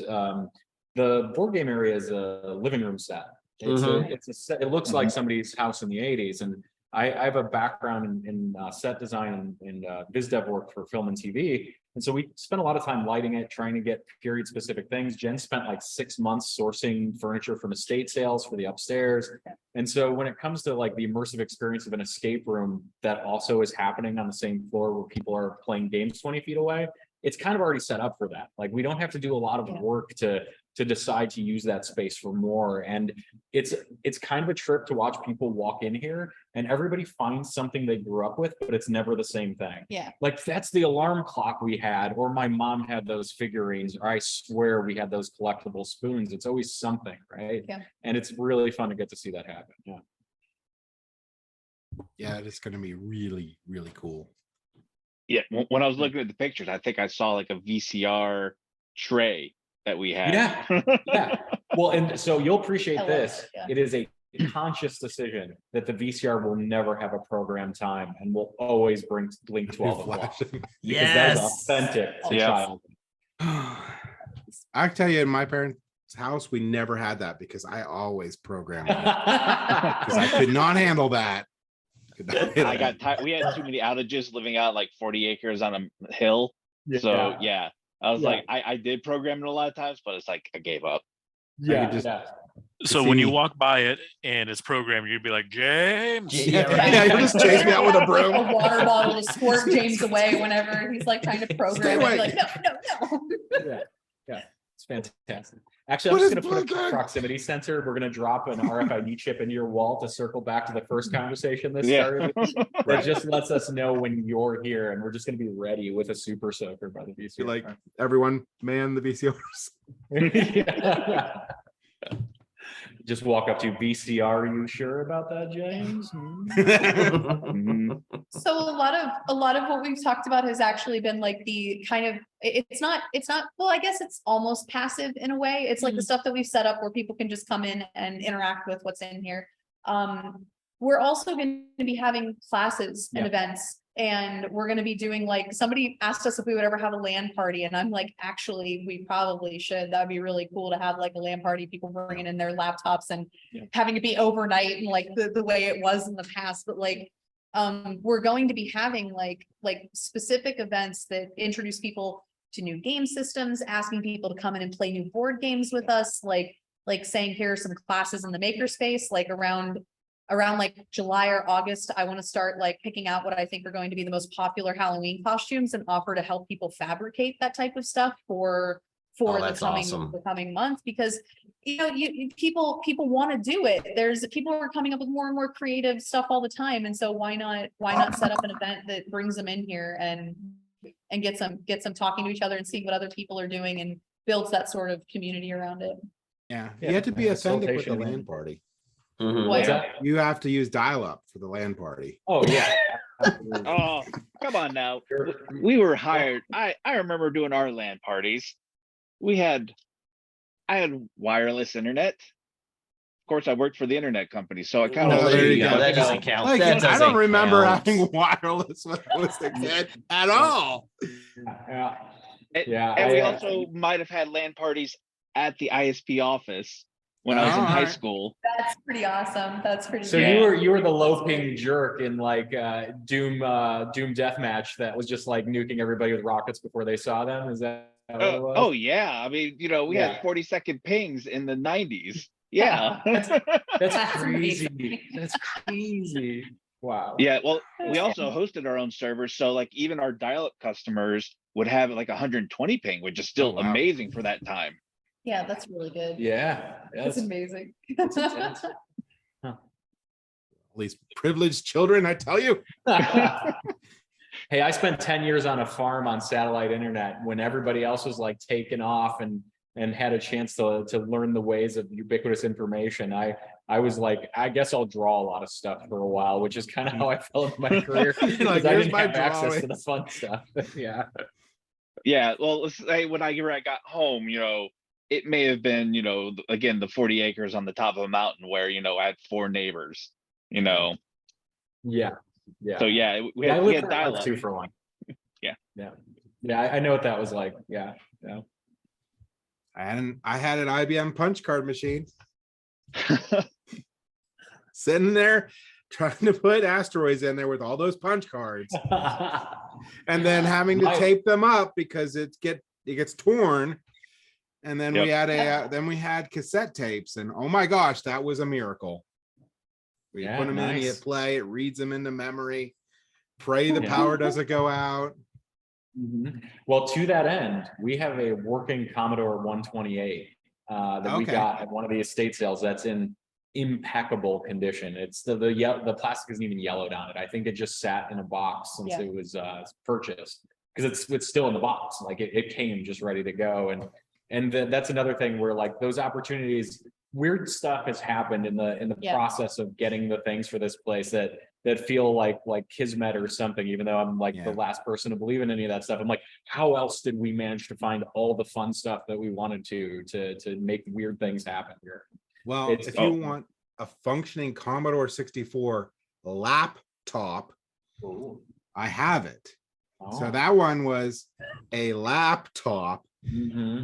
the board game area is a living room set. It's a set, it looks like somebody's house in the 80s. And I have a background in set design and biz dev work for film and TV. And so we spent a lot of time lighting it, trying to get period specific things. Jen spent like 6 months sourcing furniture from estate sales for the upstairs. And so when it comes to like the immersive experience of an escape room that also is happening on the same floor where people are playing games 20 feet away, it's kind of already set up for that. Like we don't have to do a lot of work to decide to use that space for more. And it's kind of a trip to watch people walk in here and everybody finds something they grew up with, but it's never the same thing. Yeah. Like that's the alarm clock we had, or my mom had those figurines, or I swear we had those collectible spoons. It's always something, right? Yeah. And it's really fun to get to see that happen. Yeah. Yeah, it's going to be really, really cool. Yeah, when I was looking at the pictures, I think I saw like a VCR tray that we had. Yeah. Well, and so you'll appreciate I love this. it, yeah. It is a conscious decision that the VCR will never have a program time and will always bring Blink 12 o'clock. Because that is authentic to Yes. child. I can tell you, in my parents' house, we never had that because I always programmed it because I could not handle that. I got tired. We had too many outages living out like 40 acres on a hill. So yeah, I was like, I did program it a lot of times, but it's like I gave up. So when you walk by it and it's programmed, you'd be like, James. Yeah, you'll just chase me out with a broom. A water bottle to squirt James away whenever he's like trying to program it. Like, no. Yeah, it's fantastic. Actually, I'm just going to put a proximity sensor. We're going to drop an RFID chip into your wall to circle back to the first conversation that started. That just lets us know when you're here, and we're just going to be ready with a super soaker by the VCR. Like everyone, man, the VCRs. Just walk up to VCR. Are you sure about that, James? So a lot of what we've talked about has actually been like the kind of, it's not, well, I guess it's almost passive in a way. It's like the stuff that we've set up where people can just come in and interact with what's in here. We're also going to be having classes and events, and we're going to be doing, like, somebody asked us if we would ever have a LAN party, and I'm like, actually, we probably should. That'd be really cool to have like a LAN party, people bringing in their laptops and having it be overnight and like the way it was in the past. But like, we're going to be having like specific events that introduce people to new game systems, asking people to come in and play new board games with us, like saying, here are some classes in the Makerspace, like around like July or August. I want to start like picking out what I think are going to be the most popular Halloween costumes and offer to help people fabricate that type of stuff for the coming month, because people want to do it. People are coming up with more and more creative stuff all the time, and so why not set up an event that brings them in here and gets them talking to each other and seeing what other people are doing and builds that sort of community around it. Yeah, you have to be authentic with the LAN party. What's that? You have to use dial-up for the LAN party. Oh yeah. Oh, come on now. We were hired. I remember doing our LAN parties. I had wireless internet. Of course, I worked for the internet company, so I kind of that doesn't count. Like, That I don't doesn't remember count. having wireless when I was a kid at all. And we also might have had LAN parties at the ISP office when I was in high school. That's pretty awesome. That's pretty. So good. you were the low ping jerk in like Doom Deathmatch that was just like nuking everybody with rockets before they saw them. Is that what it was? Oh yeah, I mean, we had 40-second pings in the 90s. Yeah. That's crazy. That's crazy. Wow. Yeah, well, we also hosted our own servers, so like even our dial-up customers would have like 120 ping, which is still amazing for that time. Yeah, that's really good. Yeah, That's amazing. That's intense. Huh. these privileged children, I tell you. Hey, I spent 10 years on a farm on satellite internet when everybody else was like taken off and had a chance to learn the ways of ubiquitous information. I was like, I guess I'll draw a lot of stuff for a while, which is kind of how I felt in my career. Like, I here's didn't my have access drawing. to the fun stuff. Yeah. Yeah, well, let's say when I got home, it may have been, again, the 40 acres on the top of a mountain where, I had 4 neighbors, Yeah. Yeah. So yeah, we I had lived there dial-up. too for one. Yeah. Yeah. I know what that was like. Yeah. I had an IBM punch card machine sitting there trying to put asteroids in there with all those punch cards, and then having to tape them up because it gets torn. And then we had cassette tapes, and oh my gosh, that was a miracle. We put them in, you play, it reads them into memory. Pray the power doesn't go out. Well, to that end, we have a working Commodore 128 that we got at one of the estate sales that's in impeccable condition. It's the plastic isn't even yellowed on it. I think it just sat in a box since it was purchased, because it's still in the box. Like it came just ready to go. And that's another thing where like those opportunities, weird stuff has happened in the process of getting the things for this place that feel like kismet or something, even though I'm like the last person to believe in any of that stuff. I'm like, how else did we manage to find all the fun stuff that we wanted to make weird things happen here? Well, if you want a functioning Commodore 64 laptop, I have it. So that one was a laptop,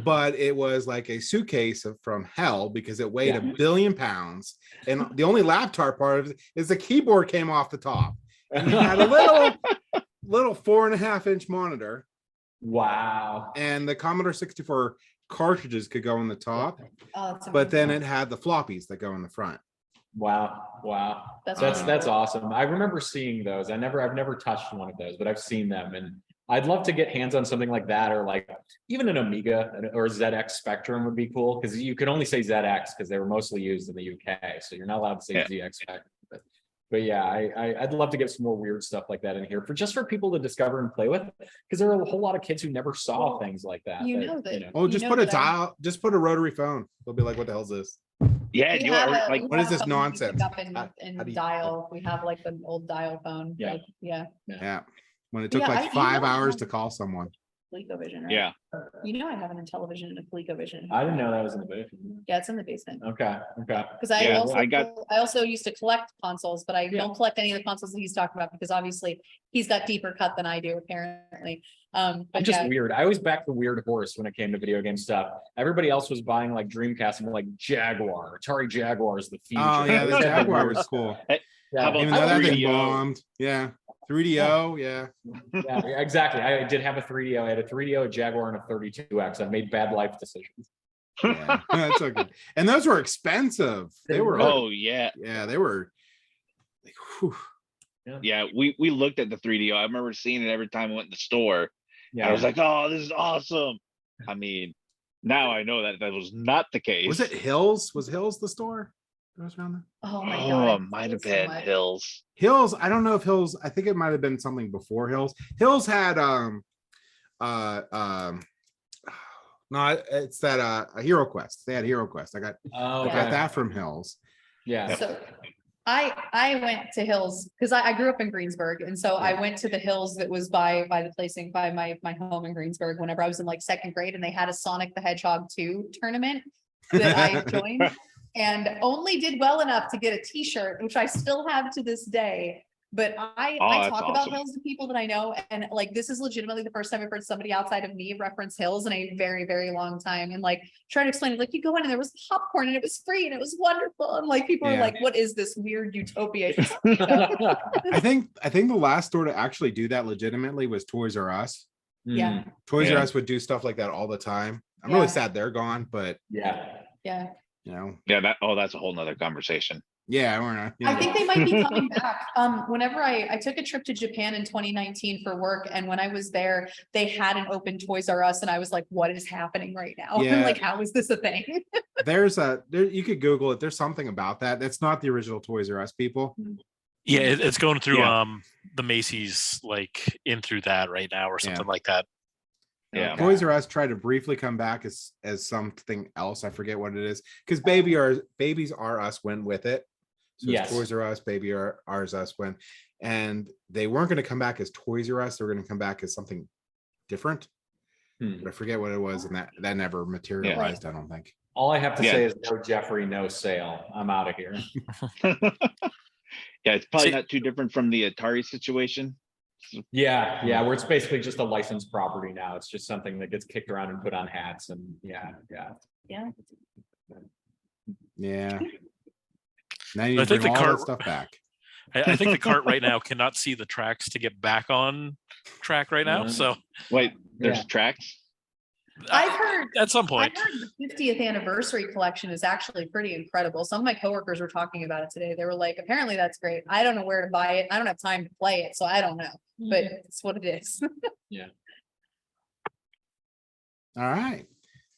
but it was like a suitcase from hell because it weighed 1 billion pounds. And the only laptop part of it is the keyboard came off the top. And it had a little 4.5-inch monitor. Wow. And the Commodore 64 cartridges could go on the top, but then it had the floppies that go in the front. Wow. That's awesome. I remember seeing those. I've never touched one of those, but I've seen them, and I'd love to get hands on something like that, or like even an Amiga or ZX Spectrum would be cool, because you could only say ZX because they were mostly used in the UK, so you're not allowed to say ZX Spectrum. But yeah, I'd love to get some more weird stuff like that in here for people to discover and play with, because there are a whole lot of kids who never saw things like that. Just put a rotary phone. They'll be like, what the hell is this? Yeah, you are like, what is this nonsense? And dial. We have like an old dial phone. Yeah. When it took like 5 hours to call someone. ColecoVision, right? Yeah. I have an Intellivision and a ColecoVision. I didn't know that was in the basement. Yeah, it's in the basement. Okay. Because I also used to collect consoles, but I don't collect any of the consoles that he's talking about, because obviously he's got deeper cut than I do, apparently. I'm just weird. I always backed the weird horse when it came to video game stuff. Everybody else was buying like Dreamcast and like Jaguar. Atari Jaguar is the future. Oh yeah, the Jaguar was cool. Even though that thing bombed. Yeah. 3DO, yeah, exactly. I did have a 3DO. I had a 3DO, a Jaguar, and a 32X. I made bad life decisions. Yeah, that's okay. And those were expensive. They were. Oh yeah, they were. Like, whew. Yeah, we looked at the 3DO. I remember seeing it every time I went in the store. Yeah, I was like, oh, this is awesome. I mean, now I know that was not the case. Was it Hills? Was Hills the store? Around there? Oh my god! It might have been Hills. Hills. I don't know if Hills. I think it might have been something before Hills. Hills had no, it's that a Hero Quest. They had Hero Quest. I got that from Hills. Yeah. So I went to Hills because I grew up in Greensburg, and so I went to the Hills that was by my home in Greensburg whenever I was in like 2nd grade, and they had a Sonic the Hedgehog 2 tournament that I joined. And only did well enough to get a t-shirt, which I still have to this day. But I talk about Hills to people that I know. And like, this is legitimately the first time I've heard somebody outside of me reference Hills in a very, very long time. And like, trying to explain it, like, you go in and there was popcorn and it was free and it was wonderful. And like, people are like, what is this weird utopia? I think the last store to actually do that legitimately was Toys R Us. Yeah. Toys R Us would do stuff like that all the time. I'm really sad they're gone, but yeah. You know, that's a whole nother conversation. Yeah, we're not. I think they might be coming back. Whenever I took a trip to Japan in 2019 for work, and when I was there, they had an open Toys R Us, and I was like, "What is happening right now? Yeah. Like, how is this a thing?" There you could Google it. There's something about that. That's not the original Toys R Us people. Yeah, it's going through Yeah. the Macy's like in through that right now or something like that. Yeah. Toys R Us tried to briefly come back as something else. I forget what it is, because Babies R Us went with it. So Yes. Toys R Us, Baby R Us went, and they weren't going to come back as Toys R Us. They were going to come back as something different. But I forget what it was, and that never materialized. I don't think. All I have to Yeah. say is no Jeffrey, no sale. I'm out of here. Yeah, it's probably not too different from the Atari situation. Yeah, where it's basically just a licensed property now. It's just something that gets kicked around and put on hats, and yeah. Yeah. Now you I think bring the all cart- that stuff back. I think the cart right now cannot see the tracks to get back on track right now. So Wait, there's tracks? I've heard at some point. I heard the 50th anniversary collection is actually pretty incredible. Some of my coworkers were talking about it today. They were like, apparently that's great. I don't know where to buy it. I don't have time to play it, so I don't know. But it's what it is. All right.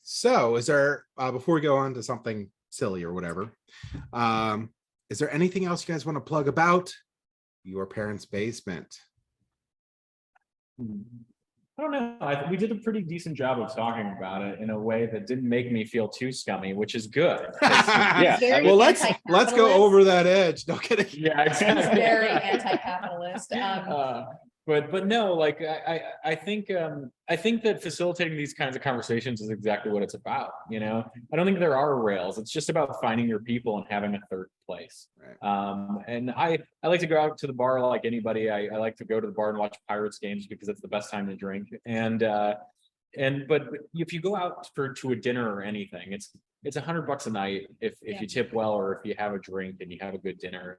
So is there, before we go on to something silly or whatever, is there anything else you guys want to plug about your parents' basement? I don't know. We did a pretty decent job of talking about it in a way that didn't make me feel too scummy, which is good. Yeah. Very Well, let's go anti-capitalist. over that edge. No kidding. Yeah, It's very anti-capitalist. But no, like I think that facilitating these kinds of conversations is exactly what it's about. You know, I don't think there are rails. It's just about finding your people and having a third place. Right. And I like to go out to the bar like anybody. I like to go to the bar and watch Pirates games because it's the best time to drink. But if you go out to a dinner or anything, it's $100 a night if you tip well, or if you have a drink and you have a good dinner.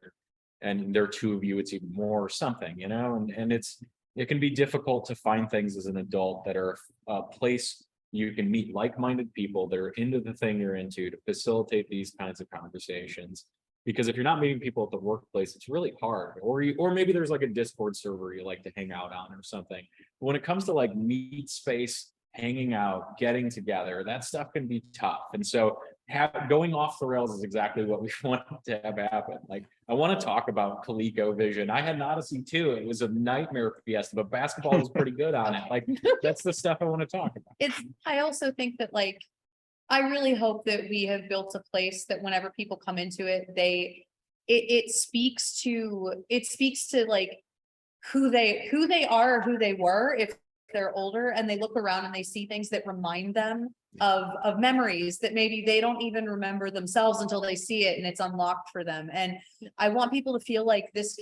And there are two of you, it's even more or something, you know, and it can be difficult to find things as an adult that are a place you can meet like-minded people that are into the thing you're into to facilitate these kinds of conversations. Because if you're not meeting people at the workplace, it's really hard. Or maybe there's like a Discord server you like to hang out on or something. But when it comes to like meet space, hanging out, getting together, that stuff can be tough. And so going off the rails is exactly what we want to have happen. Like, I want to talk about ColecoVision. I had an Odyssey too. It was a nightmare Fiesta, but basketball was pretty good on it. Like, that's the stuff I want to talk about. I also think that, like, I really hope that we have built a place that whenever people come into it, it speaks to like who they are, or who they were, if they're older, and they look around and they see things that remind them of memories that maybe they don't even remember themselves until they see it and it's unlocked for them. And I want people to feel like this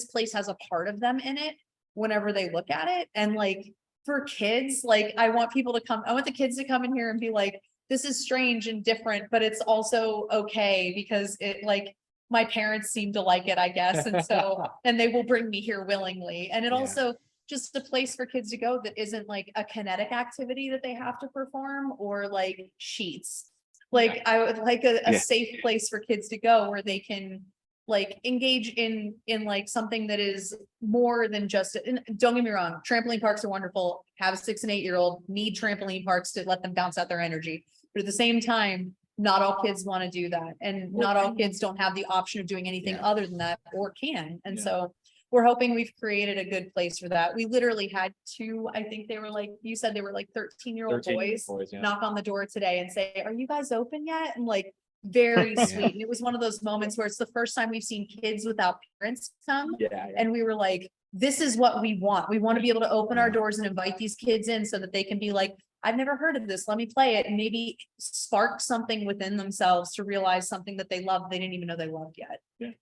place has a part of them in it whenever they look at it. And like, for kids, like, I want the kids to come in here and be like, this is strange and different, but it's also okay because it, like, my parents seem to like it, I guess. And so, and they will bring me here willingly. And it also just a place for kids to go that isn't like a kinetic activity that they have to perform, or like sheets. Like, I would like a safe place for kids to go where they can like engage in like something that is more than just, don't get me wrong, trampoline parks are wonderful. Have a 6 and 8 year old, need trampoline parks to let them bounce out their energy. But at the same time, not all kids want to do that. And not all kids don't have the option of doing anything other than that, or can. And so we're hoping we've created a good place for that. We literally had two, I think they were like, you said they were like 13-year-old boys knock on the door today and say, are you guys open yet? And like, very sweet. And it was one of those moments where it's the first time we've seen kids without parents come. And we were like, this is what we want. We want to be able to open our doors and invite these kids in so that they can be like, I've never heard of this. Let me play it. And maybe spark something within themselves to realize something that they love they didn't even know they loved yet.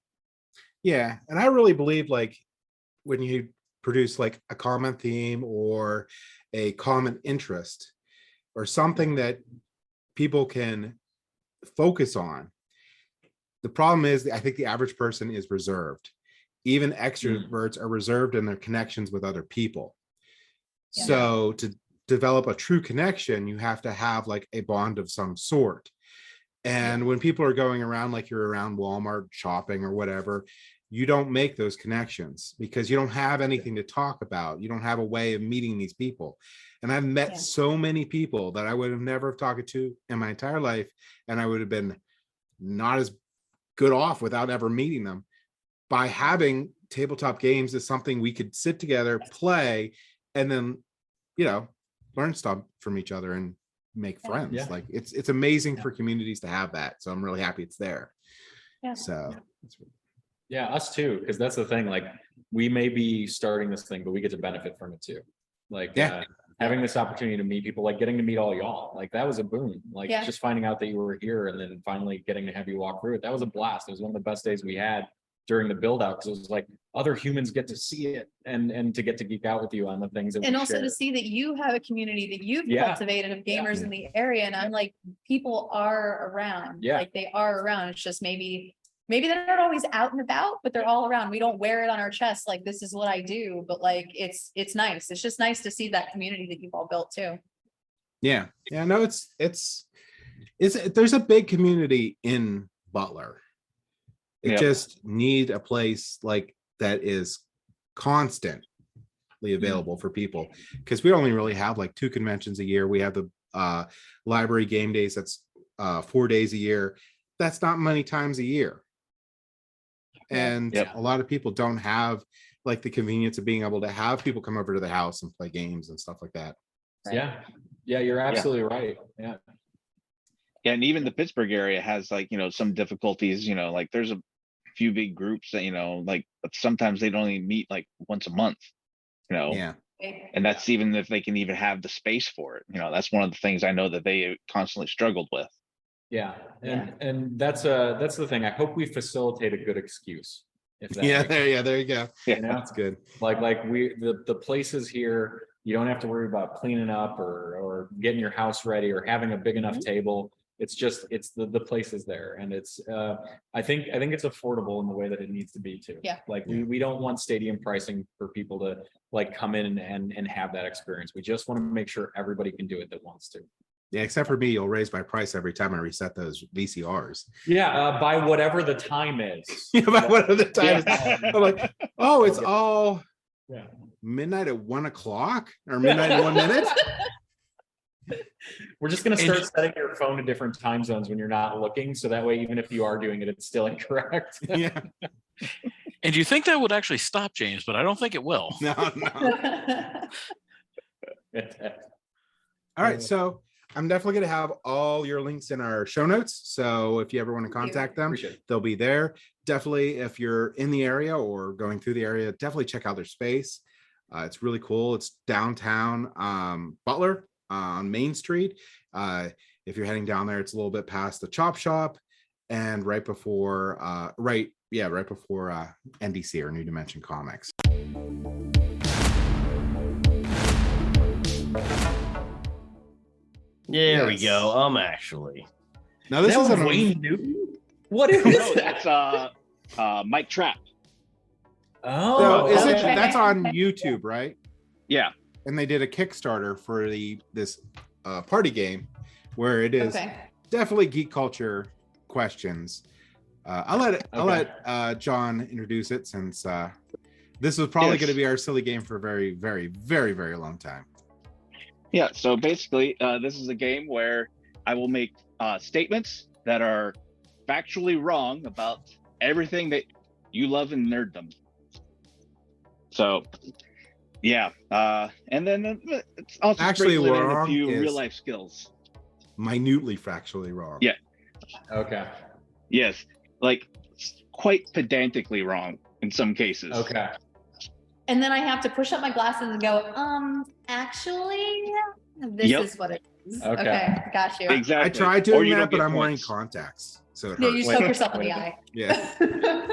Yeah. And I really believe, like, when you produce like a common theme or a common interest or something that people can focus on, the problem is, I think the average person is reserved. Even extroverts are reserved in their connections with other people. So to develop a true connection, you have to have like a bond of some sort. And when people are going around, like you're around Walmart shopping or whatever, you don't make those connections because you don't have anything to talk about. You don't have a way of meeting these people. And I've met so many people that I would have never have talked to in my entire life, and I would have been not as good off without ever meeting them. by having tabletop games is something we could sit together, play, and then, learn stuff from each other and make friends. Yeah. Like it's amazing for communities to have that. So I'm really happy it's there. Yeah. So Yeah, us too, because that's the thing. Like, we may be starting this thing, but we get to benefit from it too. Like, having this opportunity to meet people, like getting to meet all y'all, like that was a boon. Like, just finding out that you were here and then finally getting to have you walk through it. That was a blast. It was one of the best days we had during the build out, because it was like other humans get to see it and to get to geek out with you on the things that And we also share. to see that you have a community that you've cultivated of gamers in the area. And I'm like, people are around. Yeah. Like they are around. It's just maybe they're not always out and about, but they're all around. We don't wear it on our chest like this is what I do, but like it's nice. It's just nice to see that community that you've all built too. yeah. No, it's there's a big community in Butler. It just need a place like that is constantly available for people, because we only really have like 2 conventions a year. We have the library game days, that's 4 days a year. That's not many times a year. And a lot of people don't have like the convenience of being able to have people come over to the house and play games and stuff like that. Right. Yeah, you're absolutely right. Yeah. Yeah, and even the Pittsburgh area has like, some difficulties, like there's a few big groups that, like sometimes they'd only meet like once a month, Yeah. and that's even if they can even have the space for it. That's one of the things I know that they constantly struggled with. Yeah, and that's the thing. I hope we facilitate a good excuse. If that makes sense. There you go. Yeah, That's good. Like the places here, you don't have to worry about cleaning up or getting your house ready or having a big enough table. It's just the place is there, and it's I think it's affordable in the way that it needs to be too. Yeah. Like we don't want stadium pricing for people to like come in and have that experience. We just want to make sure everybody can do it that wants to. Yeah, except for me, you'll raise my price every time I reset those VCRs. Yeah, by whatever the time is. By whatever the time is. I'm like, oh, it's all Yeah. midnight at 1 o'clock or midnight at 1 minute. We're just gonna start setting your phone to different time zones when you're not looking, so that way, even if you are doing it, it's still incorrect. Yeah. And you think that would actually stop James, but I don't think it will. No. All right, so I'm definitely going to have all your links in our show notes. So if you ever want to contact them, they'll be there. Definitely, if you're in the area or going through the area, definitely check out their space. It's really cool. It's downtown Butler on Main Street. If you're heading down there, it's a little bit past the Chop Shop and right before NDC or New Dimension Comics. There we go. Actually. Now this is Wayne Newton. What is No, that? that's Mike Trapp. Oh, So okay. that's on YouTube, right? Yeah. And they did a Kickstarter for this party game where it is definitely geek culture questions. I'll let John introduce it, since this was probably going to be our silly game for a very, very, very, very long time. Yeah, so basically, this is a game where I will make statements that are factually wrong about everything that you love in nerddom. So, yeah, and then it's also Actually sprinkling in a wrong few is real life skills. Minutely factually wrong. Yeah. Okay. Yes, like quite pedantically wrong in some cases. Okay. And then I have to push up my glasses and go, actually, this is what it is. Okay. Got you. Exactly. I tried Or doing you that, don't but get I'm wearing points. contacts, so it Yeah, hurts. you poke yourself in the eye. Yeah.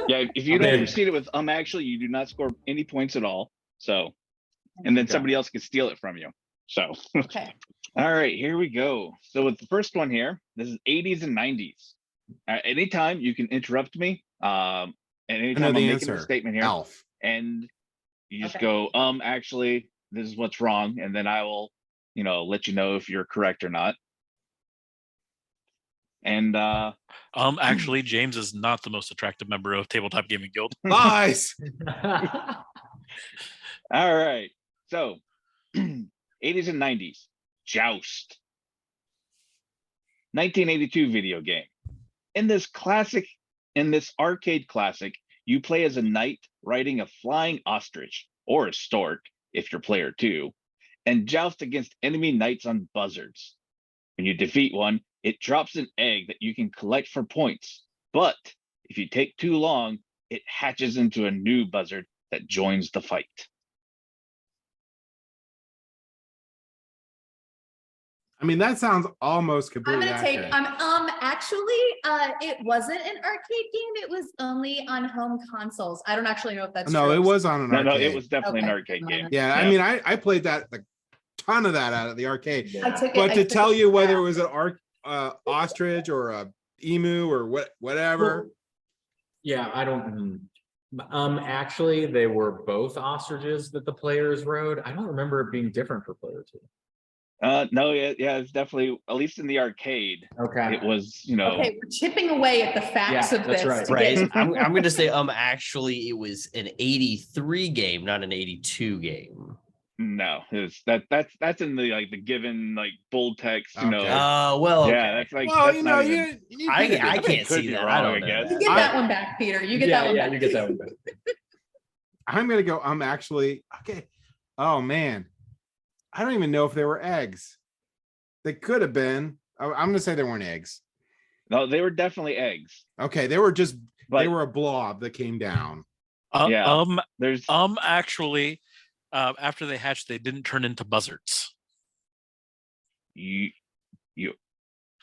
Yeah, if you Okay. don't proceed it with actually, you do not score any points at all. So, and then somebody else can steal it from you. So, Okay. all right, here we go. So with the first one here, this is 80s and 90s. Anytime you can interrupt me, and anytime I'm making a statement here, Alf. and you just go, actually, this is what's wrong, and then I will, let you know if you're correct or not. And Actually, James is not the most attractive member of Tabletop Gaming Guild. Nice. all right, so 80s and 90s, Joust, 1982 video game. In this arcade classic, You play as a knight riding a flying ostrich or a stork, if you're player 2, and joust against enemy knights on buzzards. When you defeat one, it drops an egg that you can collect for points. But if you take too long, it hatches into a new buzzard that joins the fight. I mean, that sounds almost I'm completely gonna take, accurate. actually, it wasn't an arcade game. It was only on home consoles. I don't actually know if that's No, true. it was on an No, arcade. no, it was definitely an Okay. arcade game. Yeah, I mean, I played that a ton of that out of the arcade. I took it- But I to took tell it you whether back. it was an ostrich or a emu or whatever. Yeah, I don't. Actually, they were both ostriches that the players rode. I don't remember it being different for player 2. No, yeah, it's definitely, at least in the arcade, Okay. it was, you know. Okay, we're chipping away at the facts Yeah, of that's this. right. to Right. get- I'm gonna say actually it was an 83 game, not an 82 game. No, that's in the like the given like bold text, you know. Okay. Well, Yeah, okay. that's like Well, that's you know, not even, you I could have been- can't could see be that. wrong, I I don't know. guess. You that. get that one back, Peter. You get that one back. you get that one back. I'm gonna go. I'm actually okay. Oh man, I don't even know if they were eggs. They could have been. I'm gonna say they weren't eggs. no, they were definitely eggs. Okay, they were just. But They were a blob that came down. Yeah. there's Actually, after they hatched, they didn't turn into buzzards. you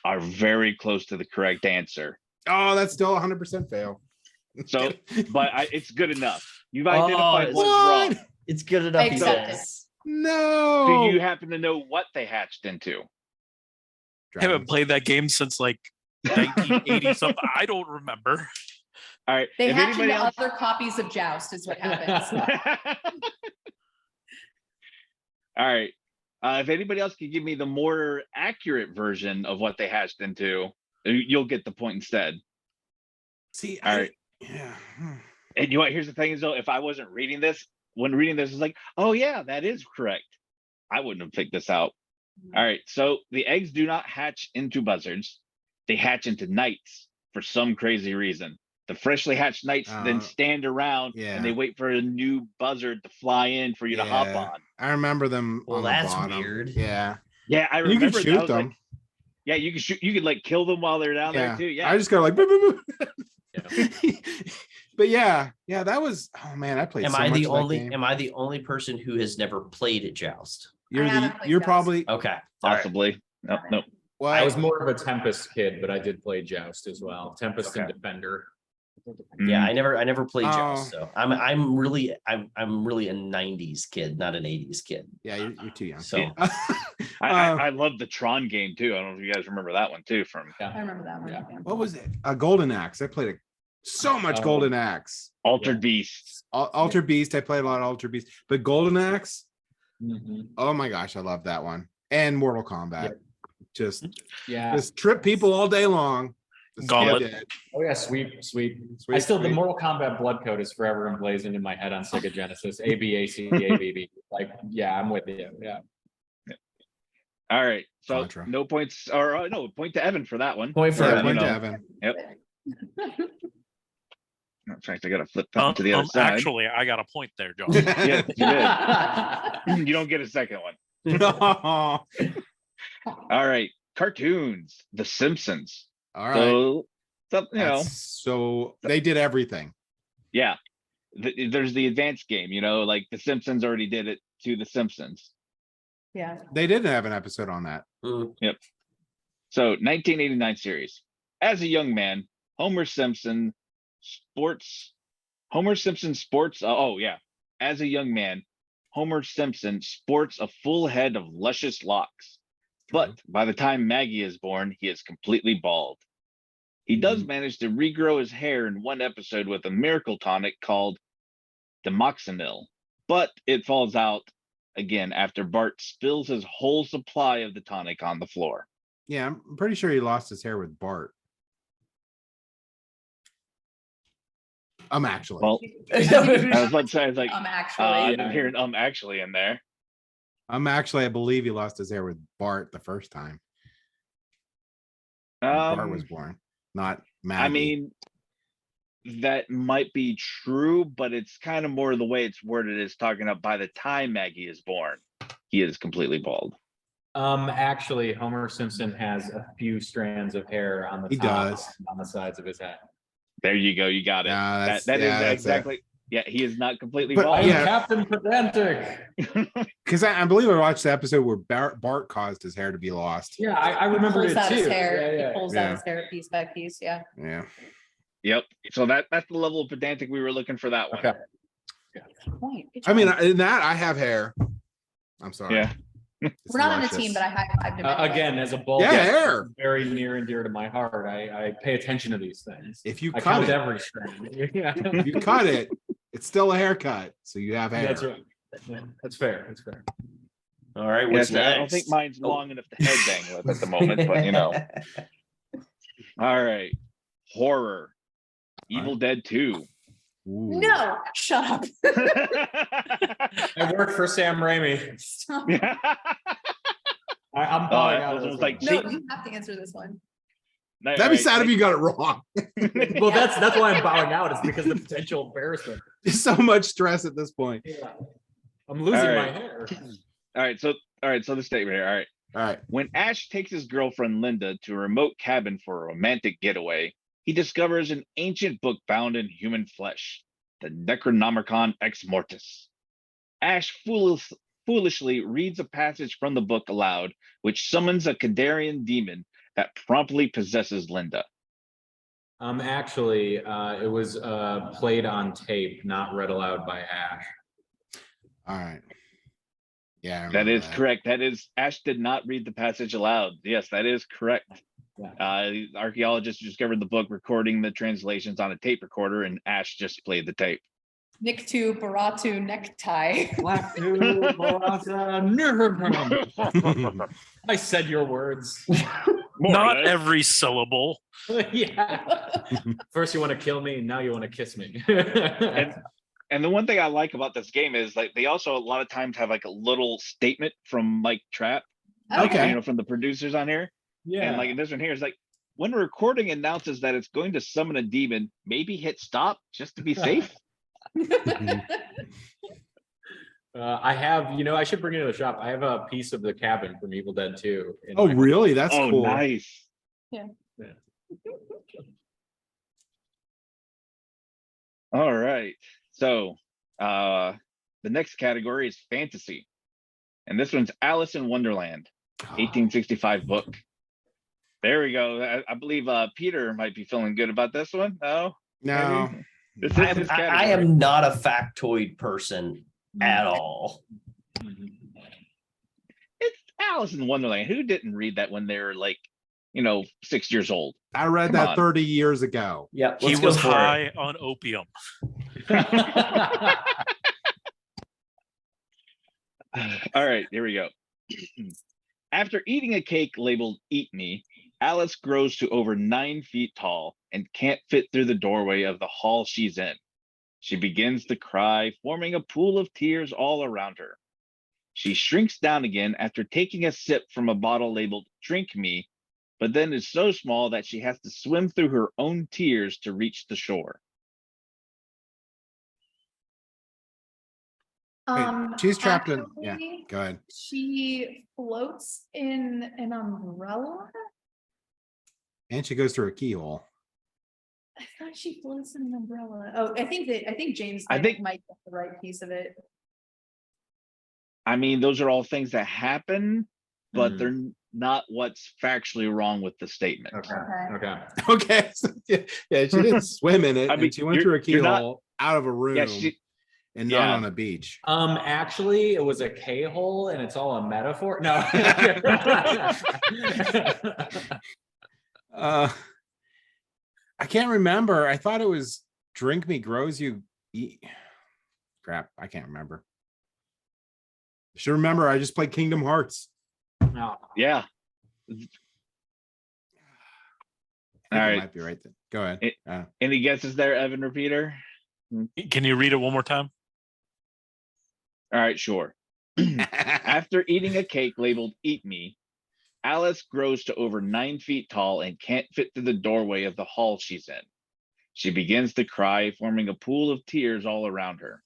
are very close to the correct answer. Oh, that's still 100% fail. So, but it's good enough. You've identified it's- what's What? wrong. It's good enough. He Accept it. says. No. Do you happen to know what they hatched into? I haven't played that game since like 1980 something. I don't remember. All right. They if hatch anybody into else- other copies of Joust is what happens. All right. If anybody else could give me the more accurate version of what they hatched into, you'll get the point instead. See, All right. Yeah. And you know what? Here's the thing is though, if I wasn't reading this, when reading this, it's like, oh yeah, that is correct. I wouldn't have picked this out. All right. So the eggs do not hatch into buzzards. They hatch into knights for some crazy reason. The freshly hatched knights then stand around and they wait for a new buzzard to fly in for you to hop on. I remember them. Well, on the that's bottom. weird. Yeah. Yeah, I You remember can that shoot was them. like, yeah, you can shoot. You could like kill them while they're down there too. Yeah, I just go like, boo, boo, boo. Yeah. But yeah, that was. Oh man, I played. Am so I much the of that only? game. Am I the only person who has never played at Joust? You're haven't played You're Joust. probably. Okay. All right. possibly. Nope, nope. Well, I was more of a Tempest kid, but I did play Joust as well. Tempest and Okay. Defender. Yeah, I never played Oh. Joust, so I'm really a '90s kid, not an '80s kid. Yeah, you're too young. So Yeah. I love the Tron game too. I don't know if you guys remember that one too. From I remember that one. Yeah. What was it? A Golden Axe. I played so much Oh. Golden Axe. Altered Beasts. Alter Beast. I played a lot of Alter Beast, but Golden Axe. Mhm. Oh my gosh, I love that one. And Mortal Kombat. Just Yeah. just trip people all day long. That's what I Gauntlet. did. Oh yeah, sweet. Sweet, The sweet. Mortal Kombat blood code is forever emblazoned in my head on Sega Genesis. ABACABB. Like, yeah, I'm with you. Yeah. All right. So Contra. no points, or no point to Evan for that one. point for Yeah, Evan. point to know. Evan. Yep. In fact, I got to flip that to the other side. Actually, I got a point there, John. Yeah, you did. You don't get a second one. All All right. Cartoons. The Simpsons. right. So, you know, So they did everything. yeah. There's the advanced game, you know, like The Simpsons already did it to The Simpsons. Yeah. They didn't have an episode on that. Mm. So 1989 series. As a young man, Homer Simpson sports. As a young man, Homer Simpson sports a full head of luscious locks. But by the time Maggie is born, he is completely bald. He does manage to regrow his hair in one episode with a miracle tonic called Demoxenil, but it falls out again after Bart spills his whole supply of the tonic on the floor. Yeah, I'm pretty sure he lost his hair with Bart. Actually. Well, I was about to say, I was like, Actually. I'm hearing actually in there. I believe he lost his hair with Bart the first time. When Bart was born, not Maggie. I mean, That might be true, but it's kind of more the way it's worded is talking about by the time Maggie is born, he is completely bald. Actually, Homer Simpson has a few strands of hair on the He top, does. on the sides of his head. There you go. You got it. Yeah, that's- that yeah, is that's exactly. Yeah, he is not completely But, bald. I am yeah. Captain Pedantic. Because I believe I watched the episode where Bart caused his hair to be lost. Yeah, I remembered Pulls it out his too. hair. Yeah, yeah. He pulls out his hair piece by piece. Yeah. Yeah. Yep. So that's the level of pedantic we were looking for that one. Okay. Good point. Good I mean, job. in that I have hair. I'm sorry. Yeah. It's We're not on a luscious. team, but I high-fived him. anyway. Again, as a bald Yeah, guy, hair. very near and dear to my heart. I pay attention to these things. If you I cut count it, every strand. Yeah. if you cut it, it's still a haircut. So you have hair. That's right. Yeah, that's fair. That's fair. All right, Yes, what's next? I don't think mine's Oh. long enough to headbang with at the moment, but you know. All right. Horror. Evil Dead 2. Ooh. No, shut up. I work for Sam Raimi. Stop. I'm bowing out. I of was this like, one. No, you have to answer this one. That'd be sad if you got it wrong. Well, that's why I'm bowing out. It's because of the potential embarrassment. There's so much stress at this point. Yeah. I'm losing All my right. hair. All right, so the statement here. All right. All right. When Ash takes his girlfriend Linda to a remote cabin for a romantic getaway, he discovers an ancient book bound in human flesh, the Necronomicon Ex Mortis. Ash foolishly reads a passage from the book aloud, which summons a Kandarian demon that promptly possesses Linda. Actually, it was played on tape, not read aloud by Ash. All right. Yeah. I That remember is correct. That is, Ash did not read the passage aloud. Yes, that is correct. Yeah. Archaeologists discovered the book recording the translations on a tape recorder, and Ash just played the tape. Niktu Baratu necktie. I said your words. More or Not less. every syllable. Yeah. First you want to kill me, now you want to kiss me. And the one thing I like about this game is like they also a lot of times have like a little statement from Mike Trapp, Okay. you know, from the producers on here. Yeah. And like in this one here is like when a recording announces that it's going to summon a demon, maybe hit stop just to be safe. I have, I should bring it to the shop. I have a piece of the cabin from Evil Dead 2. in Oh, my- really? That's Oh, cool. nice. Yeah. All right. So the next category is fantasy. And this one's Alice in Wonderland, 1865 book. There we go. I believe Peter might be feeling good about this one. No? No. Maybe? This is his I category. am not a factoid person at all. It's Alice in Wonderland. Who didn't read that when they were like, 6 years old? I read Come that on. 30 years ago. Yeah, He let's go was for it. high on opium. All right, here we go. After eating a cake labeled Eat Me, Alice grows to over 9 feet tall and can't fit through the doorway of the hall she's in. She begins to cry, forming a pool of tears all around her. She shrinks down again after taking a sip from a bottle labeled Drink Me, but then is so small that she has to swim through her own tears to reach the shore. She's trapped in. Yeah. Actually, Go ahead. she floats in an umbrella. And she goes through a keyhole. I thought she floats in an umbrella. Oh, I think James I think- might get the right piece of it. I mean, those are all things that happen, but Mhm. they're not what's factually wrong with the statement. Okay. Okay. Okay. Okay. So, yeah, she didn't swim in it. I and mean, she went you're- through a you're not- keyhole out of a room Yeah, she, and yeah. not on a beach. Actually, it was a K-hole and it's all a metaphor. No. I can't remember. I thought it was drink me grows you eat. Crap, I can't remember. I should remember. I just played Kingdom Hearts. No. yeah. I think All it right. might be right then. Go ahead. Any guesses there, Evan or Peter? Can you read it one more time? All right, sure. After eating a cake labeled Eat Me, Alice grows to over 9 feet tall and can't fit through the doorway of the hall she's in. She begins to cry, forming a pool of tears all around her.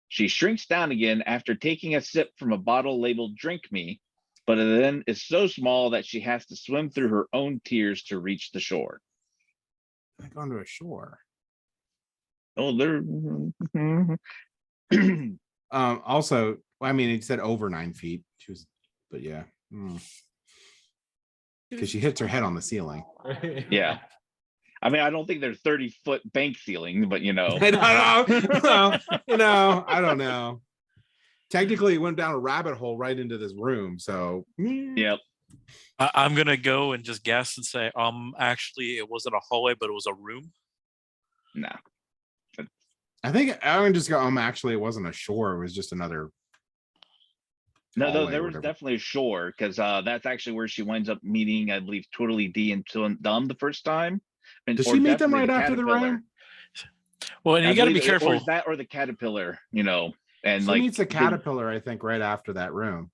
She shrinks down again after taking a sip from a bottle labeled "Drink Me," but then is so small that she has to swim through her own tears to reach the shore. Like onto a shore. Oh, they're Also, I mean, it said over 9 feet. She was, but yeah. Because she hits her head on the ceiling. yeah. I mean, I don't think they're 30-foot bank ceiling, but I don't know. Technically, it went down a rabbit hole right into this room. So, Yep. I'm gonna go and just guess and say, actually, it wasn't a hallway, but it was a room. No. I think I'm gonna just go. Actually, it wasn't a shore. It was just another. No, hallway there or was whatever. definitely a shore because that's actually where she winds up meeting, I believe, Twiddly Dee and Dum the first time. Does or she meet them definitely right after the caterpillar. room? Well, and I you got to be believe careful. Or is that or the caterpillar, and She like meets a caterpillar, I think, right after that room.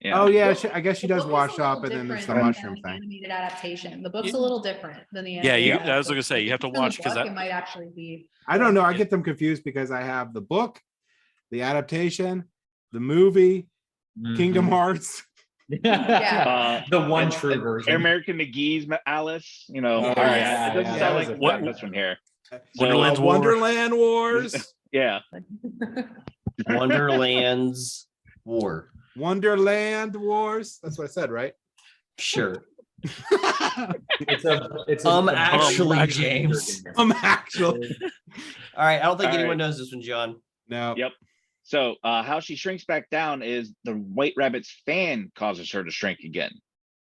yeah. Oh yeah, I guess she The does book is wash a little up, and then it's the different mushroom than the thing. Animated adaptation. The book's a little different than the Yeah, animated. I was gonna say, you have to If it's in the watch, 'cause book, that- it might actually be. I don't know. I get them confused because I have the book, the adaptation, the movie, Kingdom Hearts. Yeah. The one and- true and version. American McGee's Alice, Oh, yeah, it doesn't yeah, sound that like was a what fun this one here. Wonderland's War. Wonderland Wars. Yeah. Wonderland's War. Wonderland Wars. That's what I said, right? Sure. It's Actually, actually- James. Actually. All right. I don't think All anyone right. knows this one, John. No. Yep. So how she shrinks back down is the White Rabbit's fan causes her to shrink again.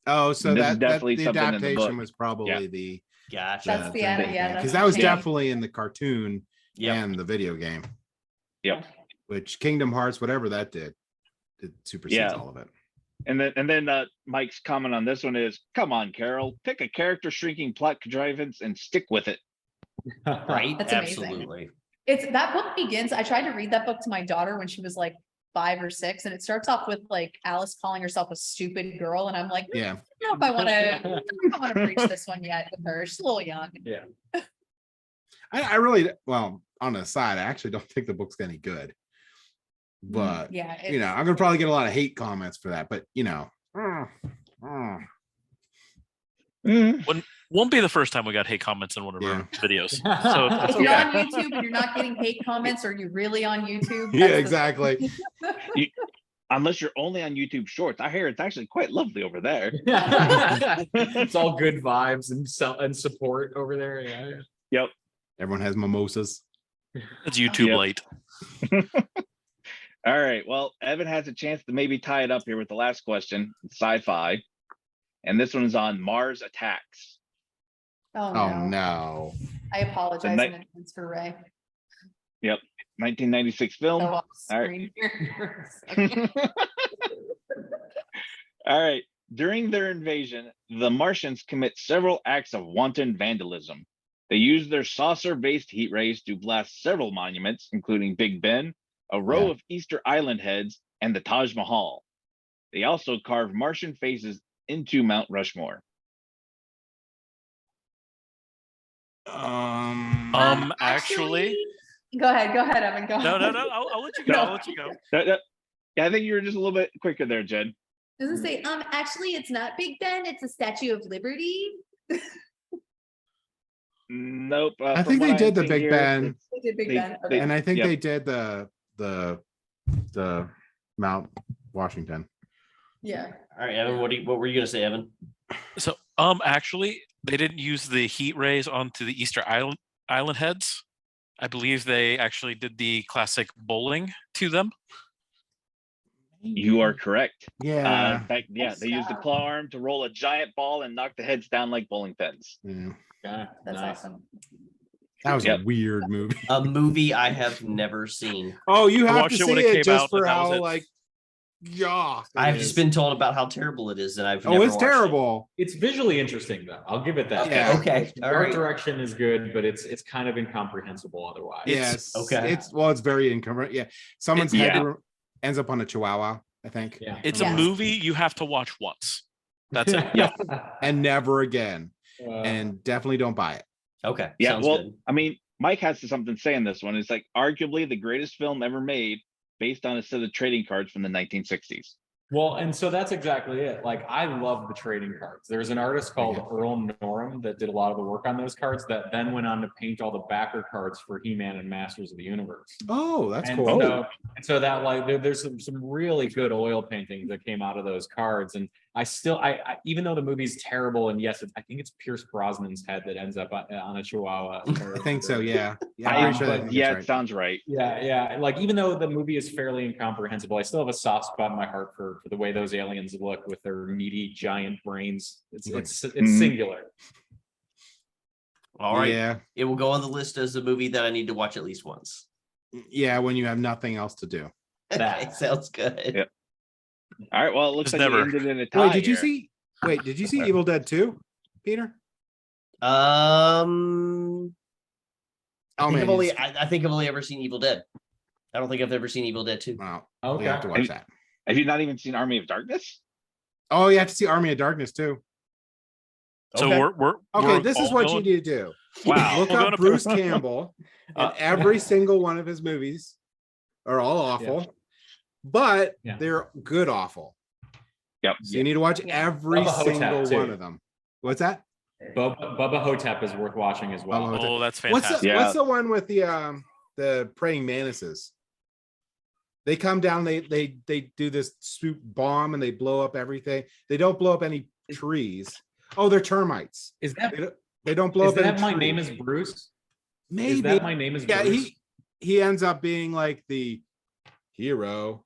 Oh, so This is that definitely the something in the adaptation book. was probably the Gotcha. That's the end. Yeah. because that's that was the definitely in the cartoon Yep. and the video game. Yep. Which Kingdom Hearts, whatever that did, it supersedes Yeah. all of it. And then Mike's comment on this one is, "Come on, Carol, pick a character shrinking plot contrivance and stick with it." Right. That's amazing. Absolutely. It's that book begins. I tried to read that book to my daughter when she was like 5 or 6, and it starts off with like Alice calling herself a stupid girl, and I'm like, Yeah. I don't know if I want to preach this one yet with her. She's a little young. Yeah. I really, well, on the side, I actually don't think the book's any good. But Yeah, I'm gonna probably get a lot of hate comments for that. But Won't be the first time we got hate comments in one of our videos. So if it's you're okay. on YouTube and you're not getting hate comments, are you really on YouTube? yeah, That's the- exactly. Unless you're only on YouTube Shorts. I hear it's actually quite lovely over there. It's all good vibes and support over there. Yeah. Yep. Everyone has mimosas. It's YouTube Yep. late. All right. Well, Evan has a chance to maybe tie it up here with the last question, sci-fi. And this one is on Mars Attacks. Oh Oh no. no. I apologize night- in advance for Ray. 1996 film. Go off All right. screen here for a second. All right. During their invasion, the Martians commit several acts of wanton vandalism. They use their saucer-based heat rays to blast several monuments, including Big Ben, a row of Easter Island heads, and the Taj Mahal. They also carve Martian faces into Mount Rushmore. Actually, Go ahead, Evan. Go no. ahead. I'll let you go. I'll let you go. Yeah, I think you were just a little bit quicker there, Jen. Doesn't say, actually, it's not Big Ben, it's a Statue of Liberty. Nope. I from think what they I'm did the seeing Big here, Ben, They did Big They- Ben. they- Okay. and I think Yep. they did the Mount Washington. Yeah. All right, Evan. What were you gonna say, Evan? So, actually, they didn't use the heat rays onto the Easter Island heads. I believe they actually did the classic bowling to them. You are correct. Yeah. In fact, they used the claw arm to roll a giant ball and knock the heads down like bowling pins. Yeah. That's Nice. awesome. That was Yep. a weird movie. A movie I have never seen. Oh, you I have to watched it see when it it came just out, for and that was how it. like I've it just is. been told about how terrible it is, and I've Oh, never it's watched it. terrible. It's visually interesting though. I'll give it that. Yeah. Okay. All Art right. direction is good, but it's kind of incomprehensible otherwise. Yes. okay. It's very incongruent. Yeah. Someone's Yeah. head ends up on a chihuahua, I think. Yeah. It's Yes. a movie you have to watch once. That's it. Yep. And never again. Uh, And definitely don't buy it. Okay. Yeah, Sounds well, good. I mean, Mike has something to say on this one. It's like arguably the greatest film ever made based on a set of trading cards from the 1960s. Well, and so that's exactly it. Like, I love the trading cards. There's an artist called Earl Norham that did a lot of the work on those cards that then went on to paint all the backer cards for He-Man and Masters of the Universe. Oh, that's And cool. so that like there's some really good oil paintings that came out of those cards. And I even though the movie's terrible, and yes, I think it's Pierce Brosnan's head that ends up on a Chihuahua. I think so. Yeah. Yeah. I'm pretty sure but that's Yeah, right. it sounds right. Yeah. Like, even though the movie is fairly incomprehensible, I still have a soft spot in my heart for the way those aliens look with their meaty giant brains. It's singular. All right. Yeah. It will go on the list as a movie that I need to watch at least once. Yeah. When you have nothing else to do. Okay, sounds good. Yeah. All right. Well, it looks Just like we never. ended in a tie. Wait, here. did you see Evil Dead 2, Peter? I Oh think man. I think I've only ever seen Evil Dead. I don't think I've ever seen Evil Dead 2. Wow. Okay. We have to watch that. Have you not even seen Army of Darkness? Oh, you have to see Army of Darkness too. So Okay. we're This is all what going- you need to do. Wow. Look We're up gonna- Bruce Campbell, and every single one of his movies are all awful, but Yeah. they're good awful. Yep. So you need to watch Yeah. every Bubba Hotep, single too. one of them. What's that? Bubba Hotep is worth watching as well. Bubba Hotep. Oh, that's What's fantastic. what's the one with the praying mantises? They come down, they do this swoop bomb and they blow up everything. They don't blow up any trees. Oh, they're termites. Is that They don't blow is up any that My trees. Name is Bruce? Maybe. Is that My Name is Yeah, Bruce? he ends up being like the hero.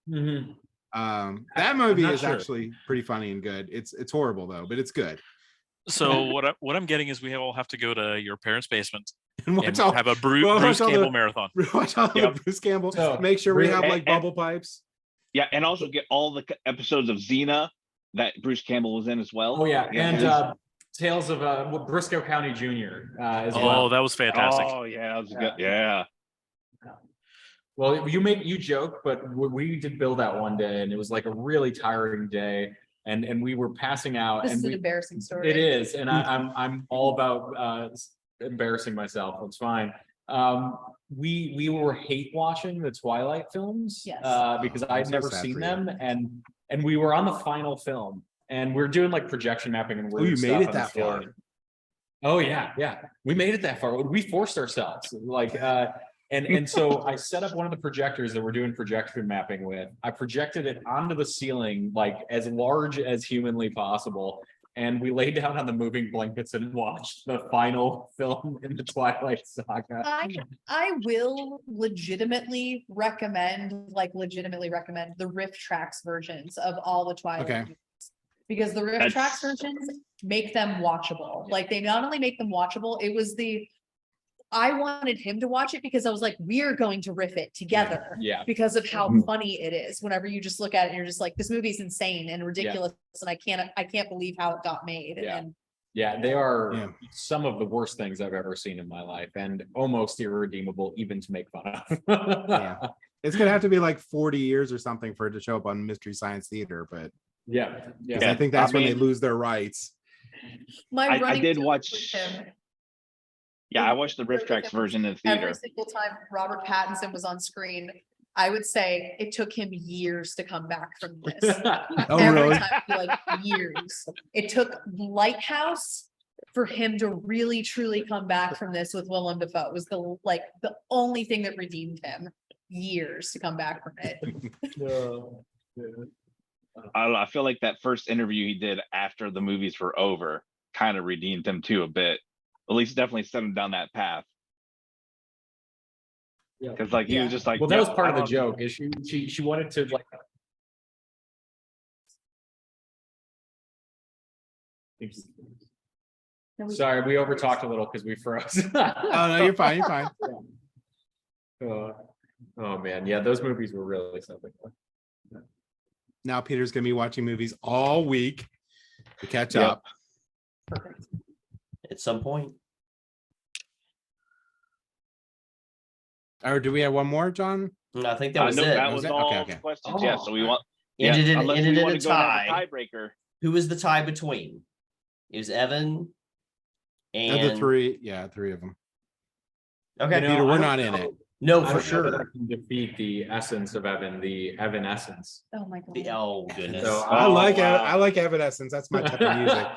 Mhm. That movie not is sure. actually pretty funny and good. It's horrible though, but it's good. So what I'm getting is we all have to go to your parents' basement And watch and all, have a well, Bruce watch all Campbell the- marathon. watch all Yep. the Bruce Campbell. So, Make sure we Bruce- have like and- bubble pipes. Yeah, and also get all the episodes of Xena that Bruce Campbell was in as well. Oh yeah, Yeah, and his- Tales of Briscoe County Jr. As Oh, well. that was fantastic. Oh yeah, that was good. Yeah. Well, you joke, but we did build that one day, and it was like a really tiring day, and we were passing out. This and is an we, embarrassing story. It is, and I'm all about embarrassing myself. It's fine. We were hate watching the Twilight films, Yes. because I'm I'd so never sad seen for you. them, and we were on the final film, and we're doing like projection mapping and weird you stuff made it on that the ceiling. far. Oh yeah, we made it that far. We forced ourselves, like, and so I set up one of the projectors that we're doing projection mapping with. I projected it onto the ceiling, like as large as humanly possible, and we laid down on the moving blankets and watched the final film in the Twilight Saga. I will legitimately recommend the Riff Tracks versions of all the Twilight Okay. movies. Because the Riff That's- Tracks versions make them watchable. Like, they not only make them watchable, I wanted him to watch it because I was like, we're going to riff it together. Yeah, Because of how Mhm. funny it is. Whenever you just look at it and you're just like, this movie's insane and ridiculous, and I can't believe how it got made. Yeah. And yeah, they are Yeah. some of the worst things I've ever seen in my life, and almost irredeemable even to make fun of. Yeah. It's gonna have to be like 40 years or something for it to show up on Mystery Science Theater, but yeah. 'cause I think that's I when they mean- lose their rights. my I running did joke watch- with him Yeah, I watched the Riff Tracks version in the theater. every single time Robert Pattinson was on screen, I would say it took him years to come back from this. Oh, Every really? time, I feel like years. It took Lighthouse for him to really truly come back from this with Willem Dafoe. It was the only thing that redeemed him. Years to come back from it. I don't know, I feel like that first interview he did after the movies were over kind of redeemed him too a bit. At least definitely set him down that path. Yeah. Because like he Yeah. was just like, Well, that was "Yep, part of the I'm- joke. Is she wanted to like. Sorry, we overtalked a little because we froze. Oh no, you're fine. You're fine. Oh man, yeah, those movies were really something. Now Peter's gonna be watching movies all week to catch Yep. up. Perfect. At some point. Or do we have one more, John? I think that was no, it. that Was was it? all Okay, the okay. questions. Yeah, so we want Ended in unless ended we in want a to go and have tie. a tiebreaker. Who was the tie between? It was Evan And three of them. okay, Peter, we're not in it. no, I for don't know that I sure. can defeat the essence of Evan, the Evan essence. Oh my god. Oh goodness. So I like wow. I like Evanescence. That's my type of music.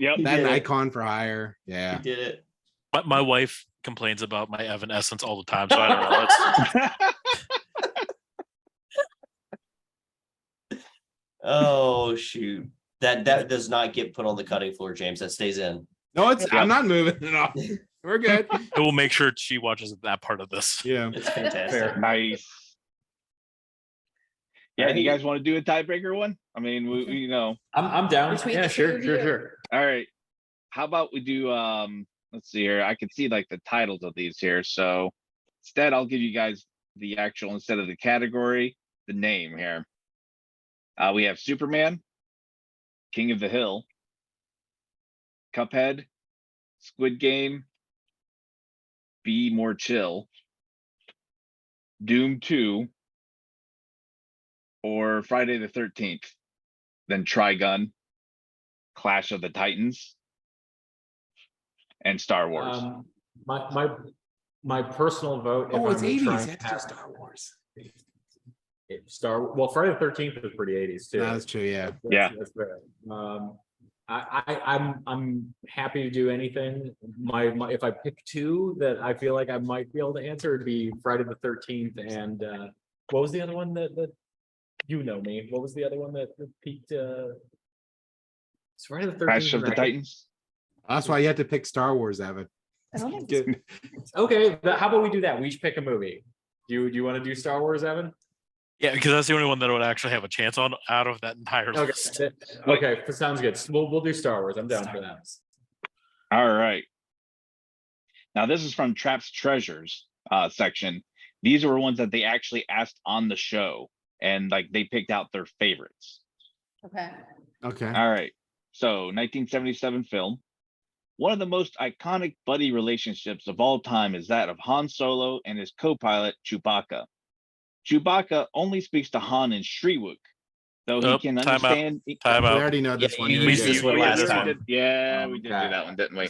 Yep. He That did and it. Icon for Hire. He Yeah. did it. My wife complains about my Evanescence all the time, so I don't know. It's, Oh shoot. That does not get put on the cutting floor, James. That stays in. No, it's Yep. I'm not moving it off. We're good. I will make sure she watches that part of this. Yeah. It's fantastic. Nice. Yeah, do you Alright. guys want to do a tiebreaker one? I mean, we I'm down. Between Yeah, the two sure, of sure, you. sure. all right. How about we do let's see here. I can see like the titles of these here. So instead I'll give you guys the actual, instead of the category, the name here. We have Superman, King of the Hill, Cuphead, Squid Game, Be More Chill, Doom 2, or Friday the 13th. Then Trigun, Clash of the Titans, and Star Wars. My personal vote. Oh, if it's I'm 80s. trying That's to just have- Star Wars. Well, Friday the 13th is pretty 80s too. That's true, yeah. That's fair. I'm happy to do anything. If I pick two that I feel like I might be able to answer, it'd be Friday the 13th and what was the other one that you know me? What was the other one that peaked? It's Friday the 13th. Clash of the Titans. That's why you have to pick Star Wars, Evan. I don't think Get- Okay, how about we do that? We each pick a movie. Do you want to do Star Wars, Evan? Yeah, because that's the only one that would actually have a chance on out of that entire Okay, list. okay, that sounds good. We'll do Star Wars. I'm down for that. All right. Now this is from Traps Treasures section. These were ones that they actually asked on the show, and like they picked out their favorites. Okay. Okay. All right. So 1977 film. One of the most iconic buddy relationships of all time is that of Han Solo and his co-pilot Chewbacca. Chewbacca only speaks to Han in Shriwook, though he Oh, can time out. understand. Time We out. already know this Yeah, one. you We used did. this one Oh, yeah, last we time. did- yeah, we did do Okay. that one, didn't we?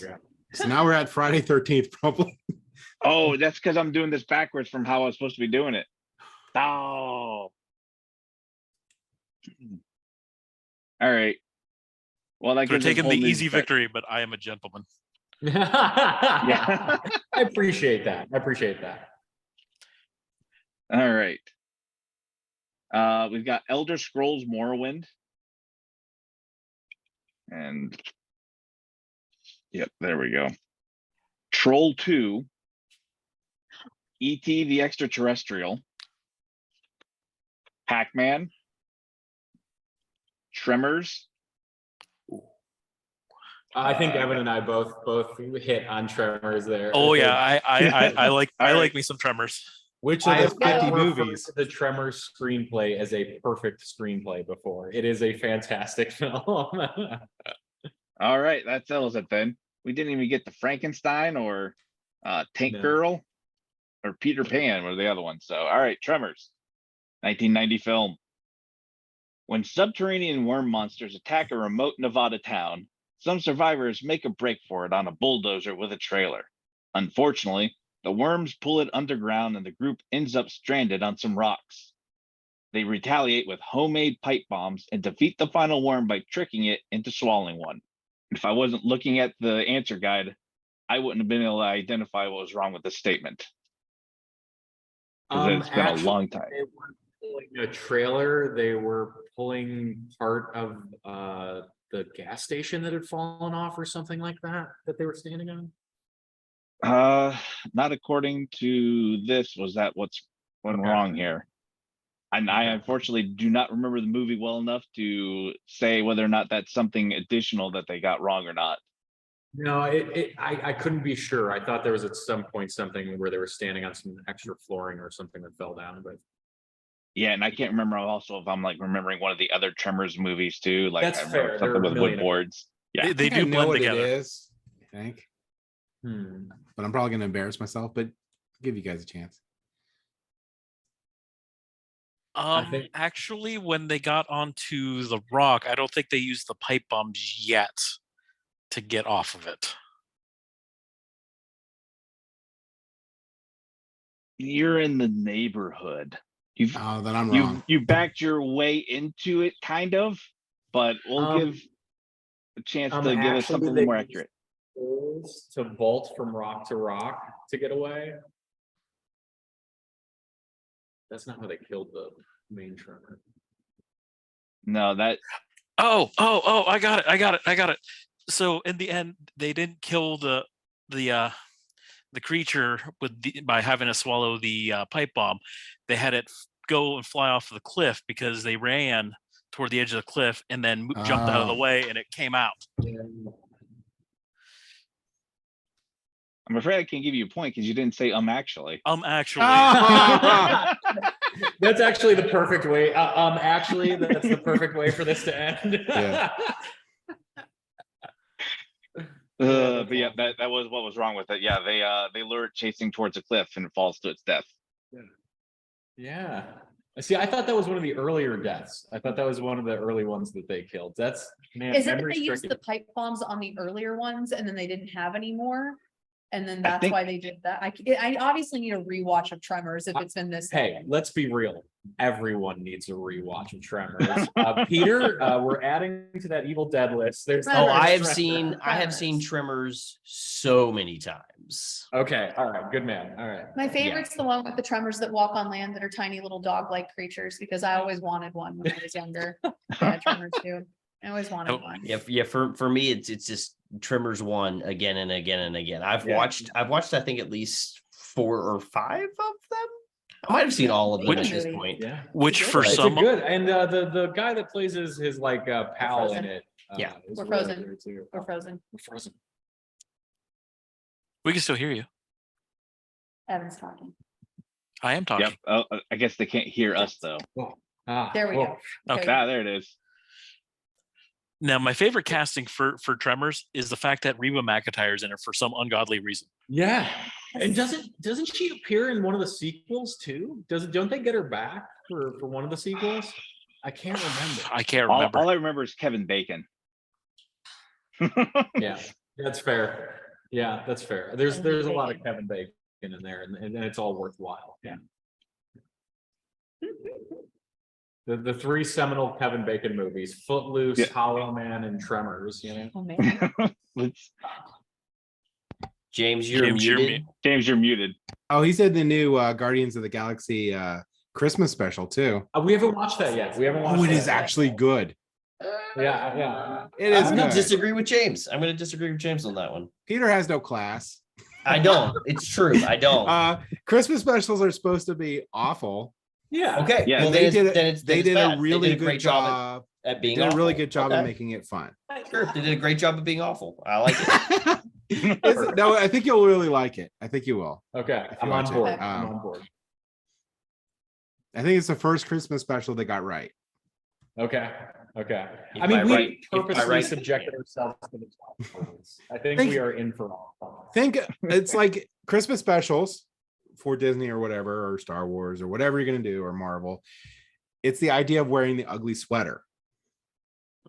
So now we're at Friday 13th, probably. Oh, that's because I'm doing this backwards from how I was supposed to be doing it. Oh. All right. Well, that Could have gives us taken whole the new easy spec- victory, but I am a gentleman. Yeah. I appreciate that. All right. We've got Elder Scrolls Morrowind. And yep, there we go. Troll 2. E.T. the Extraterrestrial. Pac-Man. Tremors. I think Evan and I both hit on Tremors there. Oh I think. yeah, I like All I right. like me some Tremors. Which I of the have 50 never movies? referred to the Tremors screenplay as a perfect screenplay before. It is a fantastic film. All right, that settles it then. We didn't even get to Frankenstein or Tank No. Girl or Peter Pan or the other one. So, all right, Tremors, 1990 film. When subterranean worm monsters attack a remote Nevada town, some survivors make a break for it on a bulldozer with a trailer. Unfortunately, the worms pull it underground and the group ends up stranded on some rocks. They retaliate with homemade pipe bombs and defeat the final worm by tricking it into swallowing one. If I wasn't looking at the answer guide, I wouldn't have been able to identify what was wrong with this statement. 'Cause it's been a long time. They weren't pulling a trailer. They were pulling part of the gas station that had fallen off or something like that they were standing on. Not according to this. Was that what's went Okay. wrong here? And I Okay. unfortunately do not remember the movie well enough to say whether or not that's something additional that they got wrong or not. No, I couldn't be sure. I thought there was at some point something where they were standing on some extra flooring or something that fell down, but Yeah, and I can't remember also if I'm like remembering one of the other Tremors movies too. Like That's I remember fair. There something are a with million wood of- boards. Yeah. They I do know blend what together. it is, I think. But I'm probably going to embarrass myself, but I'll give you guys a chance. think- Actually, when they got onto the rock, I don't think they used the pipe bombs yet to get off of it. you're in the neighborhood. You've Oh, then I'm wrong. you backed your way into it, kind of, but we'll give a chance to give us something more accurate. To vault from rock to rock to get away. That's not how they killed the main tremor. No, that Oh, I got it. So in the end, they didn't kill the creature by having to swallow the pipe bomb. They had it go and fly off the cliff because they ran toward the edge of the cliff and then jumped out of the way, and it came out. I'm afraid I can't give you a point because you didn't say actually. Actually. That's actually the perfect way. Actually, that's the perfect way for this to end. Yeah. But yeah, that was what was wrong with it. Yeah, they lure it chasing towards a cliff and it falls to its death. Yeah. See, I thought that was one of the earlier deaths. I thought that was one of the early ones that they killed. That's man. Is it that memory they used stricken. the pipe bombs on the earlier ones and then they didn't have any more? And then that's why they did that. I obviously need a rewatch of Tremors if it's been this. Hey, let's be real. Everyone needs a rewatch of Tremors. Peter, we're adding to that Evil Dead list. There's I have seen Tremors so many times. Okay, all right, good man. All right. My favorite's the one with the Tremors that walk on land that are tiny little dog-like creatures because I always wanted one when I was younger. Yeah, Tremors too. I always wanted one. Yeah. For me, it's just Tremors 1 again and again and again. I've watched I think at least 4 or 5 of them. I might have seen all of them at this point. Yeah. Which for It's some good. And the guy that plays his like pal in it. Yeah. is We're really frozen. good too. We're frozen. We're frozen. we can still hear you. Evan's talking. I am talking. Yep. Oh, I guess they can't hear us though. There we go. Okay. There it is. Now, my favorite casting for Tremors is the fact that Reba McEntire's in it for some ungodly reason. Yeah. And doesn't she appear in one of the sequels too? Don't they get her back for one of the sequels? I can't remember. I can't remember. All I remember is Kevin Bacon. Yeah, that's fair. Yeah, that's fair. There's a lot of Kevin Bacon in there, and it's all worthwhile. Yeah. The 3 seminal Kevin Bacon movies: Footloose, Hollow Man, and Tremors. You know. Oh man. James, you're muted. James, you're muted. Oh, he said the new Guardians of the Galaxy Christmas special too. We haven't watched that yet. We haven't watched. Oh, it is actually good. Yeah. It is I'm gonna good. disagree with James. I'm gonna disagree with James on that one. Peter has no class. I don't. It's true. I don't. Christmas specials are supposed to be awful. Yeah. Okay. Yeah, Well, they then did it's a bad. really They did a good great job. at being Did a really awful. good job Okay. of making it fun. Sure, they did a great job of being awful. I like it. No, I think you'll really like it. I think you will. Okay. If you I'm on watch it. board. Okay. I'm on board. I think it's the first Christmas special they got right. Okay. If I mean, I we write- if I purposely write- subjected ourselves to the top. I think we are in for all. Think it's like Christmas specials for Disney or whatever, or Star Wars or whatever you're going to do, or Marvel. It's the idea of wearing the ugly sweater.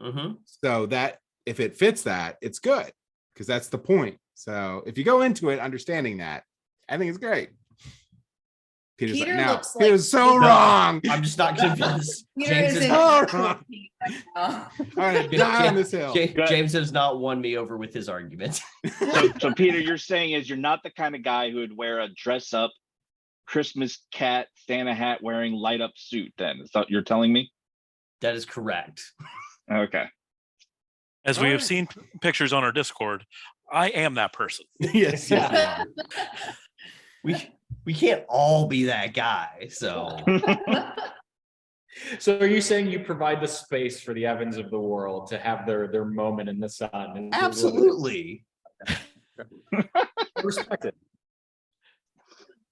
Mm-hmm. So that if it fits that, it's good because that's the point. So if you go into it understanding that, I think it's great. Peter's Peter like, no, looks like- Peter's so No. wrong. I'm just not convinced. Peter James is is in not- right now. I'm gonna die on this hill. James has not won me over with his argument. So Peter, you're saying is you're not the kind of guy who would wear a dress up Christmas cat Santa hat wearing light up suit then. Is that what you're telling me? That is correct. Okay. As we have seen pictures on our Discord, I am that person. Yes. Yeah. We can't all be that guy. So So are you saying you provide the space for the Evans of the world to have their moment in the sun? absolutely. Respect it.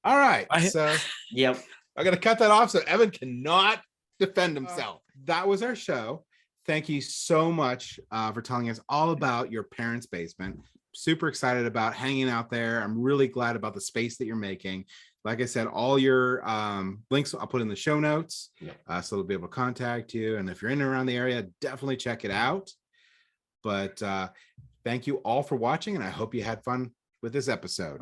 All right. I- So Yep. I'm gonna cut that off so Evan cannot defend himself. That was our show. Thank you so much for telling us all about your parents' basement. Super excited about hanging out there. I'm really glad about the space that you're making. Like I said, all your links I'll put in the show notes, so they'll be able to contact you. And if you're in and around the area, definitely check it out. But thank you all for watching, and I hope you had fun with this episode.